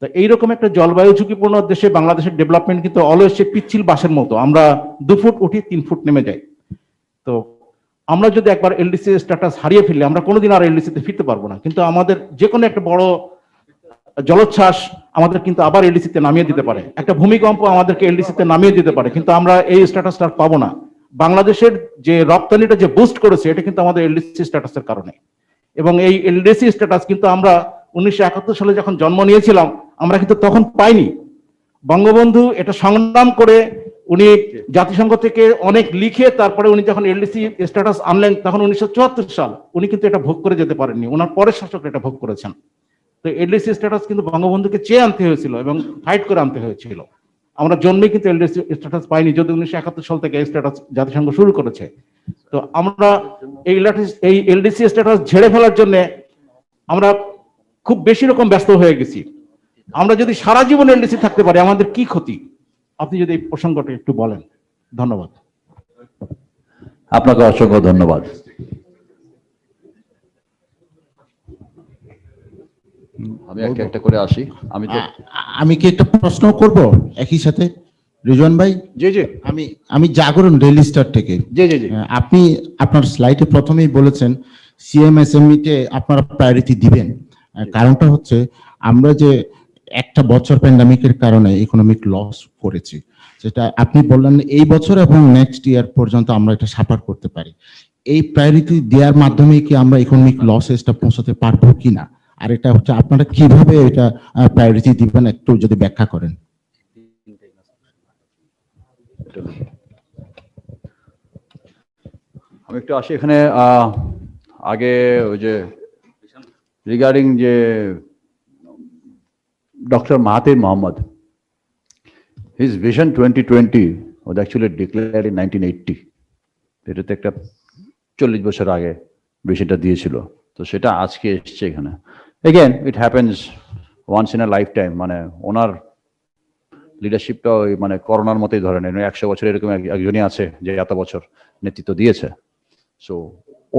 Speaker 3: তো এইরকম একটা জলবায়ু ঝুঁকিপূর্ণ দেশে বাংলাদেশের ডেভেলপমেন্ট কিন্তু অলওয়েজ সে পিচ্ছিল বাঁশের মতো, আমরা 2 ফুট উঠি 3 ফুট নেমে যাই। তো আমরা যদি একবার এলডিসি স্ট্যাটাস হারিয়ে ফেললে আমরা কোনোদিন আর এলডিসিতে ফিরতে পারবো না। কিন্তু আমাদের যে কোনো একটা বড় জলোচ্ছ্বাস আমাদের কিন্তু আবার এলডিসিতে নামিয়ে দিতে পারে, একটা ভূমিকম্প আমাদেরকে এলডিসিতে নামিয়ে দিতে পারে, কিন্তু আমরা এই স্ট্যাটাসটা পাবো না। বাংলাদেশের যে রপ্তানিটা যে বুস্ট করেছে এটা কিন্তু আমাদের এলডিসি স্ট্যাটাসের কারণে। এবং এই এলডিসি স্ট্যাটাস কিন্তু আমরা 1971 সালে যখন জন্ম নিয়েছিলাম আমরা কিন্তু তখন পাইনি। বঙ্গবন্ধু এটা সংগ্রাম করে উনি জাতিসংঘ থেকে অনেক লিখে তারপরে উনি যখন এলডিসি স্ট্যাটাস আনলেন তখন 1974 সাল, উনি কিন্তু এটা ভোগ করে যেতে পারেননি, ওনার পরের শাসকরা এটা ভোগ করেছেন। তো এলডিসি স্ট্যাটাস কিন্তু বঙ্গবন্ধুকে চেয়ে আনতে হয়েছিল এবং ফাইট করে আনতে হয়েছিল। আমরা জন্মে কিন্তু এলডিসি স্ট্যাটাস পাইনি, যদি 1971 সাল থেকে এই স্ট্যাটাস জাতিসংঘ শুরু করেছে। তো আমরা এই এলডিসি স্ট্যাটাস ঝেড়ে ফেলার জন্য আমরা খুব বেশি রকম ব্যস্ত হয়ে গেছি। আমরা যদি সারা জীবন এলডিসি থাকতে পারি আমাদের কি ক্ষতি? আপনি যদি এই প্রসঙ্গটা একটু বলেন। ধন্যবাদ।
Speaker 1: আপনাকে অসংখ্য ধন্যবাদ। আমি একটা করে আসি।
Speaker 10: আমি কি একটা প্রশ্ন করব একই সাথে রিজওয়ান ভাই?
Speaker 1: জি জি।
Speaker 10: আমি জাগরণ ডেইলি স্টার থেকে।
Speaker 1: জি জি জি।
Speaker 10: আপনি আপনার স্লাইডে প্রথমেই বলেছেন সিএমএসএমই তে আপনারা প্রায়োরিটি দিবেন। কারণটা হচ্ছে আমরা যে একটা বছর প্যান্ডামিকের কারণে ইকোনমিক লস করেছি, যেটা আপনি বললেন এই বছর এবং নেক্সট ইয়ার পর্যন্ত আমরা এটা সাফার করতে পারি। এই প্রায়োরিটি দেওয়ার মাধ্যমে কি আমরা ইকোনমিক লসেসটা পৌঁছাতে পারবো কিনা, আর এটা হচ্ছে আপনারা কিভাবে এটা প্রায়োরিটি দিবেন একটু যদি ব্যাখ্যা করেন।
Speaker 1: আমি একটু আসি এখানে। আগে ওই যে রিগার্ডিং যে Dr. Mahathir Mohamad, his vision 2020 was actually declared in 1980. এটাতে একটা 40 বছর আগে ভিশনটা দিয়েছিল, তো সেটা আজকে এসছে এখানে। Again, it happens once in a lifetime, মানে ওনার লিডারশিপটা ওই মানে করোনার মতোই ধরে নেন, 100 বছর এরকম একজনই আছে যে এত বছর নেতৃত্ব দিয়েছে। সো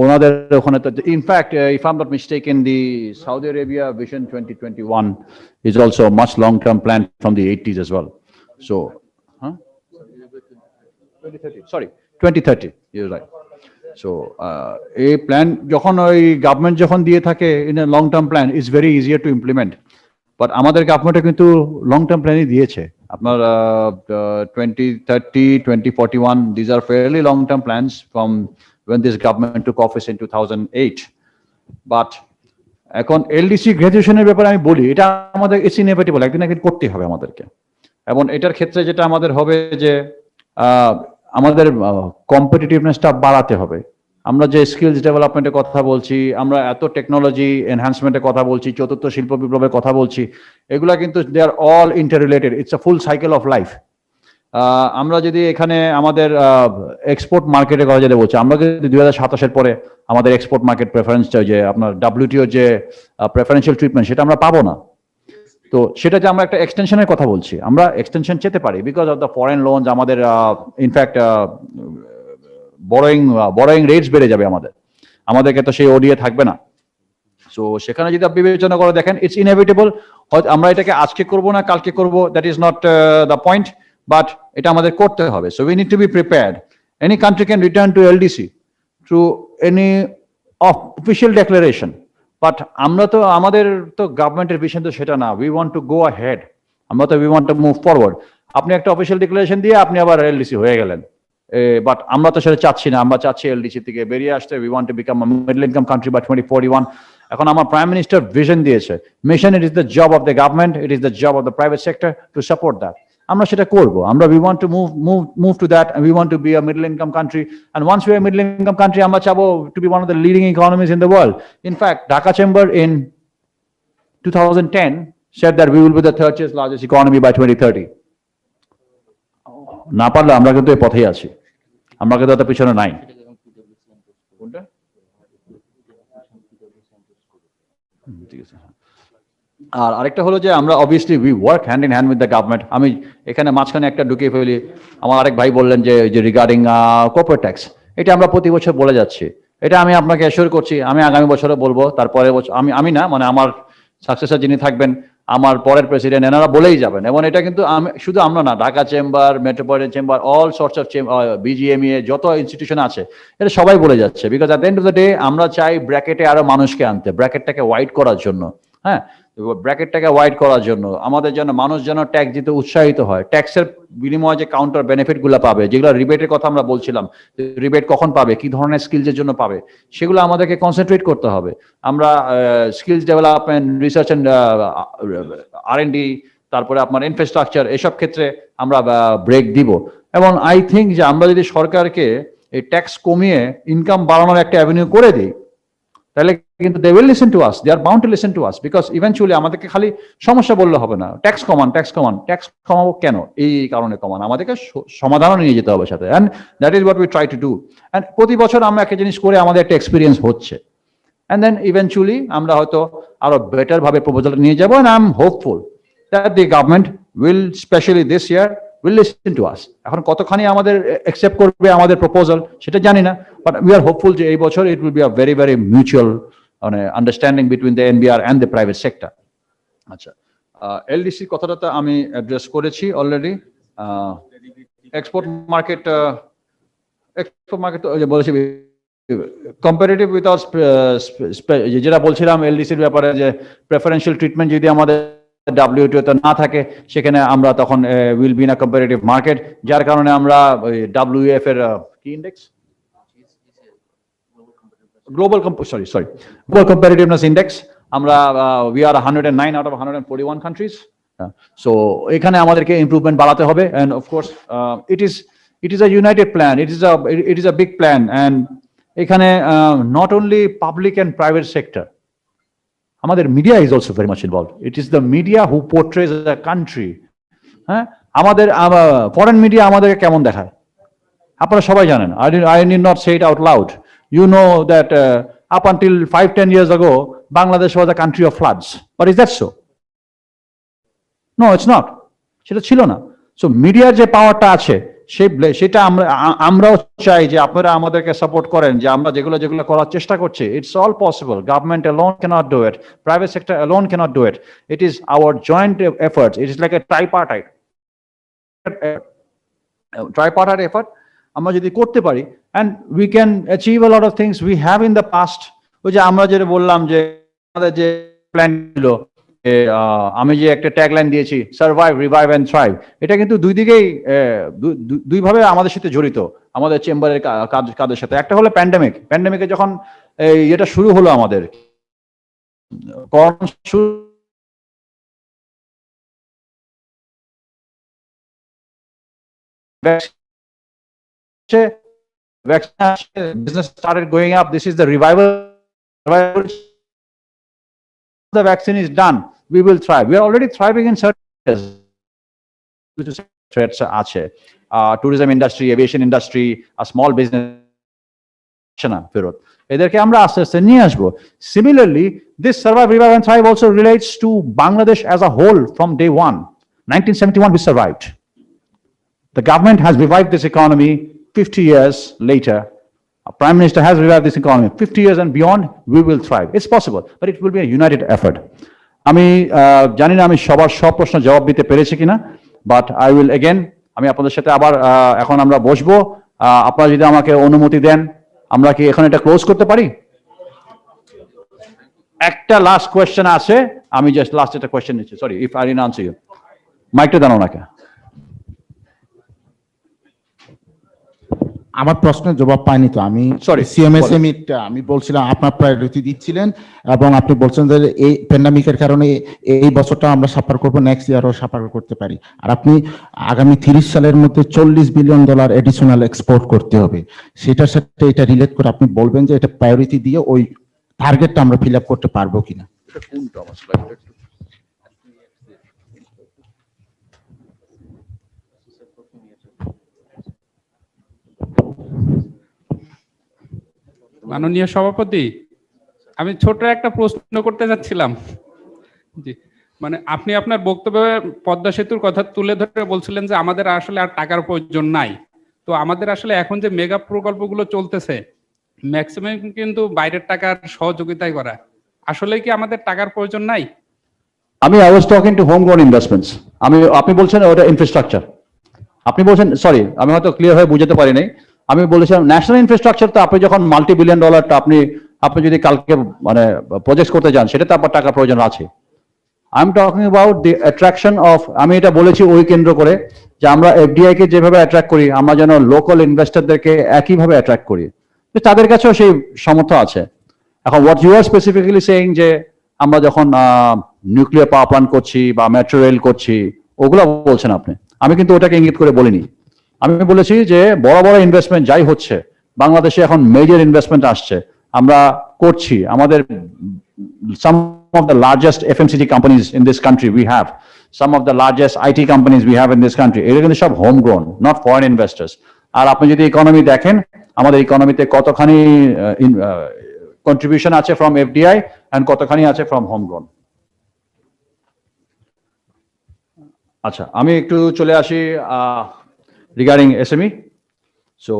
Speaker 1: ওনাদের ওখানে তো in fact if I'm not mistaken, the Saudi Arabia Vision 2021 is also a much long-term plan from the 80s as well. So, 2030, you're right. So, a plan যখন ওই গভর্নমেন্ট যখন দিয়ে থাকে in a long-term plan is very easier to implement. But আমাদের গভর্নমেন্টে কিন্তু long-term planই দিয়েছে। আপনার 2030, 2041, these are fairly long-term plans from when this government took office in 2008. But এখন এলডিসি গ্র্যাজুয়েশনের ব্যাপারে আমি বলি, এটা আমাদের ইটস ইনএভিটেবল, একদিন একদিন করতে হবে আমাদেরকে। এবং এটার ক্ষেত্রে যেটা আমাদের হবে যে আমাদের কম্পিটিটিভনেসটা বাড়াতে হবে। আমরা যে স্কিলস ডেভেলপমেন্টের কথা বলছি, আমরা এত টেকনোলজি এনহ্যান্সমেন্টের কথা বলছি, চতুর্থ শিল্প বিপ্লবের কথা বলছি, এগুলা কিন্তু they are all interrelated, it's a full cycle of life. আমরা যদি এখানে আমাদের এক্সপোর্ট মার্কেটের কথা যেটা বলছি, আমরা যদি 2027-এর পরে আমাদের এক্সপোর্ট মার্কেট প্রেফারেন্সটা যে আপনার WTO যে প্রেফারেন্সিয়াল ট্রিটমেন্ট সেটা আমরা পাবো না। তো সেটা যে আমরা একটা এক্সটেনশনের কথা বলছি, আমরা এক্সটেনশন চেতে পারি because of the foreign loans, আমাদের ইনফ্যাক্ট বড়োয়িং রেটস বেড়ে যাবে আমাদেরকে তো সেই ওডিএ থাকবে না। সো সেখানে যদি আপনি বিবেচনা করে দেখেন, ইটস ইনএভিটেবল। হয়তো আমরা এটাকে আজকে করব না কালকে করব, that is not the point, but এটা আমাদের করতে হবে। So we need to be prepared. Any country can return to LDC through any official declaration, but আমরা তো আমাদের তো গভর্নমেন্টের ভিশন তো সেটা না। We want to go ahead, আমরা তো we want to move forward. আপনি একটা অফিসিয়াল ডিক্লারেশন দিয়ে আপনি আবার এলডিসি হয়ে গেলেন, বাট আমরা তো সেটা চাচ্ছি না। আমরা চাচ্ছি এলডিসি থেকে বেরিয়ে আসতে। We want to become a middle income country by 2041। এখন আমার প্রাইম মিনিস্টার ভিশন দিয়েছে, mission, it is the job of the government, it is the job of the private sector to support that. আমরা সেটা করব। আমরা we want to move to that, we want to be a middle income country, and once we are middle income country, আমরা চাবো to be one of the leading economies in the world. In fact Dhaka chamber in 2010 said that we will be the third largest economy by 2030. না পারলে আমরা কিন্তু এই পথেই আছি, আমরা কিন্তু এত পিছনে নাই। আর আরেকটা হলো যে আমরা obviously we work hand in hand with the government. আমি এখানে মাঝখানে একটা ঢুকিয়ে ফেলি, আমার আরেক ভাই বললেন যে রিগার্ডিং কর্পোরেট ট্যাক্স, এটা আমরা প্রতি বছর বলে যাচ্ছি। এটা আমি আপনাকে অ্যাসিওর করছি, আমি আগামী বছরে বলবো, তারপরে বছর আমি না, মানে আমার সাকসেসর যিনি থাকবেন, আমার পরের প্রেসিডেন্ট, এনারা বলেই যাবেন। এবং এটা কিন্তু শুধু আমরা না, Dhaka chamber, metropolitan chamber, all sorts of BGMEA যত ইনস্টিটিউশন আছে, এটা সবাই বলে যাচ্ছে। Because at the end of the day আমরা চাই ব্র্যাকেটে আরো মানুষকে আনতে, ব্র্যাকেটটাকে ওয়াইড করার জন্য। হ্যাঁ, ব্র্যাকেটটাকে ওয়াইড করার জন্য আমাদের যেন মানুষ যেন ট্যাক্স দিতে উৎসাহিত হয়, ট্যাক্সের বিনিময়ে যে কাউন্টার বেনিফিট গুলো পাবে, যেগুলো রিবেটের কথা আমরা বলছিলাম, রিবেট কখন পাবে, কি ধরনের স্কিলসের জন্য পাবে, সেগুলো আমাদেরকে কনসেন্ট্রেট করতে হবে। আমরা skills development, research and R&D, তারপরে আপনার ইনফ্রাস্ট্রাকচার, এসব ক্ষেত্রে আমরা ব্রেক দিব। এবং আই থিঙ্ক যে আমরা যদি সরকারকে এই ট্যাক্স কমিয়ে ইনকাম বাড়ানোর একটা অ্যাভিনিউ করে দিই, তাহলে কিন্তু they will listen to us, they are bound to listen to us, because eventually আমাদেরকে খালি সমস্যা বললে হবে না, ট্যাক্স কমান, ট্যাক্স কমাবো কেন, এই কারণে কমান, আমাদেরকে সমাধানও নিয়ে যেতে হবে সাথে। And that is what we try to do. And প্রতি বছর আমরা একটা জিনিস করে আমাদের একটা এক্সপিরিয়েন্স হচ্ছে, অ্যান্ড দেন ইভেন্চুয়ালি আমরা হয়তো আরো বেটার ভাবে প্রপোজাল নিয়ে যাবো। And I am hopeful that the government will, specially this year, will listen to us. এখন কতখানি আমাদের অ্যাকসেপ্ট করবে আমাদের প্রপোজাল সেটা জানি না, বাট উই আর হোপফুল যে এই বছর ইট will be a very very mutual understanding between the NBR and the private sector. আচ্ছা, এলডিসি কথাটা তো আমি অ্যাড্রেস করেছি অলরেডি। এক্সপোর্ট মার্কেট বলেছি, কম্পারেটিভ উইথ যেটা বলছিলাম এলডিসির ব্যাপারে, যে প্রেফারেন্সিয়াল ট্রিটমেন্ট যদি আমাদের WTO তে না থাকে, সেখানে আমরা তখন will be in a comparative market, যার কারণে আমরা WEF এর কি ইন্ডেক্স, গ্লোবাল কম্পারেটিভনেস ইন্ডেক্স, আমরা we R 109 out of 141 countries. So এখানে আমাদেরকে ইমপ্রুভমেন্ট বাড়াতে হবে। End of course it is a united plan, it is a big plan, and এখানে not only public and private sector, আমাদের media is also very much involve. It is the media who portrays the country. হ্যাঁ, আমাদের foreign media আমাদেরকে কেমন দেখায় আপনারা সবাই জানেন। I need not say it out loud. You know that up until 5-10 years ago, Bangladesh was a country of floods. But is that so? No, it's not. সেটা ছিল না। সো মিডিয়ার যে পাওয়ারটা আছে, সেটা আমরাও চাই যে আপনারা আমাদেরকে সাপোর্ট করেন, যে আমরা যেগুলো করার চেষ্টা করছি, it's all possible. Government alone cannot do it, private sector alone cannot do it, it is our joint efforts, it is like a tripartite effort. আমরা যদি করতে পারি, and we can achieve a lot of things we have in the past. ওই যে আমরা যেটা বললাম যে আমাদের যে প্ল্যান ছিল, আমি যে একটা ট্যাগলাইন দিয়েছি, সার্ভাইভ, রিভাইভ অ্যান্ড থ্রাইভ, এটা কিন্তু দুই দিকেই দুইভাবে আমাদের সাথে জড়িত, আমাদের চেম্বারের কাজের সাথে। একটা হলো প্যান্ডেমিকে যখন এটা শুরু হলো, আমাদের করোনা শুরু vaccination business started going up. This is the revival. The vaccine is done. We will thrive. We are already thriving in certain areas. Threats আছে. Tourism industry, aviation industry, a small business. ফেরত এদেরকে আমরা আস্তে আস্তে নিয়ে আসবো. Similarly, this survive, revive and thrive also relates to Bangladesh as a whole from day one. 1971 we survived. The government has revived this economy 50 years later. Our Prime Minister has revived this economy. 50 years and beyond, we will thrive. It's possible, but it will be a united effort. আমি জানি না আমি সবার সব প্রশ্ন জবাব দিতে পেরেছি কিনা, but I will again, আমি আপনাদের সাথে আবার এখন আমরা বসবো. আপনারা যদি আমাকে অনুমতি দেন, আমরা কি এখন এটা ক্লোজ করতে পারি? একটা লাস্ট কোয়েশ্চেন আছে, আমি জাস্ট লাস্ট একটা কোয়েশ্চেন নিচ্ছি. Sorry if I didn't answer you. মাইকটা দাও ওনাকে.
Speaker 10: আমার প্রশ্নের জবাব পাইনি তো আমি.
Speaker 1: Sorry,
Speaker 10: সিএমএসএমই আমি বলছিলাম আপনার প্রায়োরিটি দিচ্ছিলেন এবং আপনি বলছেন যে এই প্যান্ডামিকের কারণে এই বছরটা আমরা সাফার করব, নেক্সট ইয়ারও সাফার করতে পারি, আর আপনি আগামী 30 সালের মধ্যে $40 বিলিয়ন এডিশনাল এক্সপোর্ট করতে হবে, সেটার সাথে এটা রিলেট করে আপনি বলবেন যে এটা প্রায়োরিটি দিয়ে ওই টার্গেটটা আমরা ফিল আপ করতে পারবো কিনা?
Speaker 11: মাননীয় সভাপতি, আমি ছোট একটা প্রশ্ন করতে যাচ্ছিলাম। জি, মানে আপনি আপনার বক্তব্যে পদ্মা সেতুর কথা তুলে ধরে বলছিলেন যে আমাদের আসলে আর টাকার প্রয়োজন নাই। তো আমাদের আসলে এখন যে মেগা প্রকল্পগুলো চলতেছে ম্যাক্সিমাম কিন্তু বাইরের টাকার সহযোগিতায় করা, আসলে কি আমাদের টাকার প্রয়োজন নাই?
Speaker 1: I was talking to homegrown investments. আপনি বলছেন ওটা ইনফ্রাস্ট্রাকচার, আপনি বলছেন, সরি আমি হয়তো ক্লিয়ার হয়ে বুঝাতে পারি নাই। আমি বলেছিলাম ন্যাশনাল ইনফ্রাস্ট্রাকচার তো আপনি যখন $multi-billion আপনি যদি কালকে মানে প্রজেক্ট করতে যান, সেটা তো আপনার টাকা প্রয়োজন আছে। I am talking about the attraction of, আমি এটা বলেছি ওই কেন্দ্র করে যে আমরা এফডিআই কে যেভাবে অ্যাট্রাক্ট করি, আমরা যেন লোকাল ইনভেস্টরদেরকে একইভাবে অ্যাট্রাক্ট করি, তাদের কাছেও সেই সামর্থ্য আছে। এখন what you are specifically saying যে আমরা যখন নিউক্লিয়ার পাওয়ার প্ল্যান্ট করছি বা মেট্রো রেল করছি, ওগুলো বলছেন আপনি, আমি কিন্তু ওটাকে ইঙ্গিত করে বলিনি। আমি বলেছি যে বড় বড় ইনভেস্টমেন্ট যাই হচ্ছে, বাংলাদেশে এখন মেজর ইনভেস্টমেন্ট আসছে, আমরা করছি। আমাদের some of the largest FMCG companies in this country we have, some of the largest IT companies we have in this country, এরা কিন্তু সব home grown, not foreign investors. আর আপনি যদি ইকোনমি দেখেন, আমাদের ইকোনমিতে কতখানি কন্ট্রিবিউশন আছে ফ্রম এফডিআই এন্ড কতখানি আছে ফ্রম হোম গ্রোন। আচ্ছা, আমি একটু চলে আসি regarding SME. So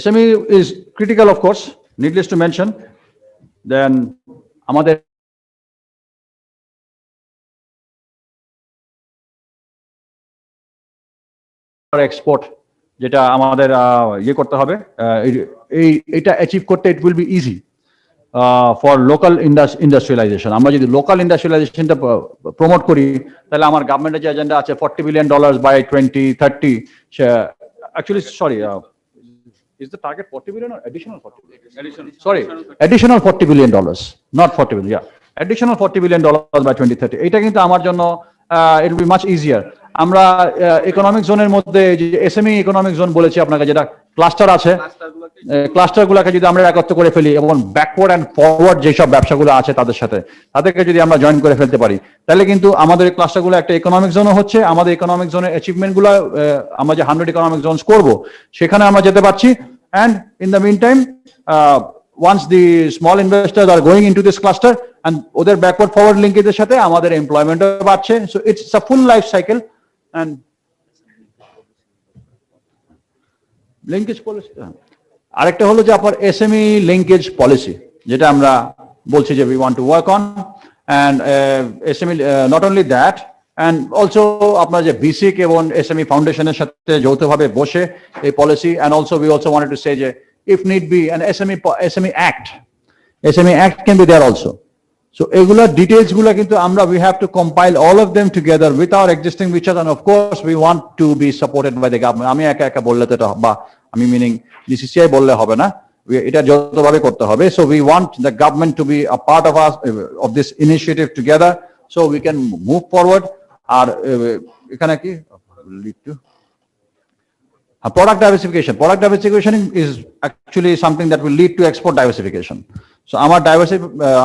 Speaker 1: SME is critical, of course, needless to mention. Then আমাদের এক্সপোর্ট যেটা আমাদের ইয়ে করতে হবে, এটা অ্যাচিভ করতে ইট will be easy for local industrialisation. আমরা যদি লোকাল ইন্ডাস্ট্রিয়ালাইজেশনটা প্রমোট করি, তাহলে আমার গভর্নমেন্টের যে এজেন্ডা আছে $40 billion by 2030, actually sorry, is the target $40 billion or additional $40 billion? Sorry, additional $40 billion, not $40 billion, yeah, additional $40 billion by 2030. এটা কিন্তু আমার জন্য it will be much easier. আমরা ইকোনমিক জোনের মধ্যে যে এসএমই ইকোনমিক জোন বলেছি আপনাকে, যেটা ক্লাস্টার আছে, ক্লাস্টারগুলোকে যদি আমরা একত্র করে ফেলি এবং ব্যাকওয়ার্ড অ্যান্ড ফরওয়ার্ড যেসব ব্যবসাগুলো আছে তাদের সাথে, তাদেরকে যদি আমরা জয়েন করে ফেলতে পারি, তাহলে কিন্তু আমাদের ক্লাস্টারগুলো একটা ইকোনমিক জোনও হচ্ছে। আমাদের ইকোনমিক জোনের অ্যাচিভমেন্টগুলো, আমরা যে 100 ইকোনমিক জোনস করব, সেখানে আমরা যেতে পারছি। And in the meantime, once the small investors are going into this cluster and ওদের ব্যাকওয়ার্ড ফরওয়ার্ড লিঙ্কেজের সাথে আমাদের এমপ্লয়মেন্টও বাড়ছে। So it's a full life cycle. and linkage policy, আরেকটা হলো যে আপনার এসএমই লিঙ্কেজ পলিসি, যেটা আমরা বলছি যে we want to work on, and SME not only that, and also আপনার যে বিসিক এবং এসএমই ফাউন্ডেশনের সাথে যৌথভাবে বসে এই policy, and also we also wanted to say যে if need be an SME act can be there also. So এগুলা ডিটেইলস গুলা কিন্তু আমরা we have to compile all of them together with our existing features, and of course we want to be supported by the government. আমি একা একা বললে তো এটা, বা আমি মিনিং ডিসিসিআই বললে হবে না, এটা যৌথভাবে করতে হবে। So we want the government to be a part of us of this initiative together so we can move forward. আর এখানে কি lead to Product diversification is actually something that will lead to export diversification. So আমার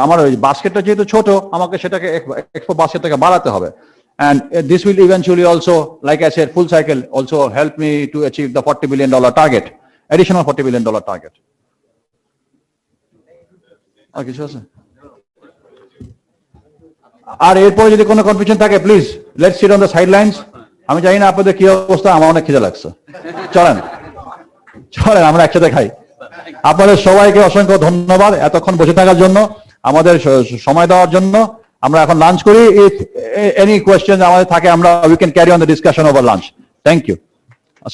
Speaker 1: আমার ওই বাস্কেটটা যেহেতু ছোট, আমাকে সেটাকে export বাস্কেটটাকে বাড়াতে হবে। And this will eventually also, like I said, full cycle also help me to achieve the $40 billion target, additional $40 billion target. আর কিছু আছে? আর এরপরে যদি কোনো কনফিউশন থাকে, please let's sit on the sidelines. আমি জানি না আপনাদের কি অবস্থা, আমার অনেক খিদে লাগছে। চলেন আমরা একসাথে খাই। আপনাদের সবাইকে অসংখ্য ধন্যবাদ এতক্ষণ বসে থাকার জন্য, আমাদের সময় দেওয়ার জন্য। আমরা এখন লাঞ্চ করি। ইফ এনি কোয়েশ্চেন আমাদের থাকে, আমরা we can carry on the discussion over lunch. Thank you.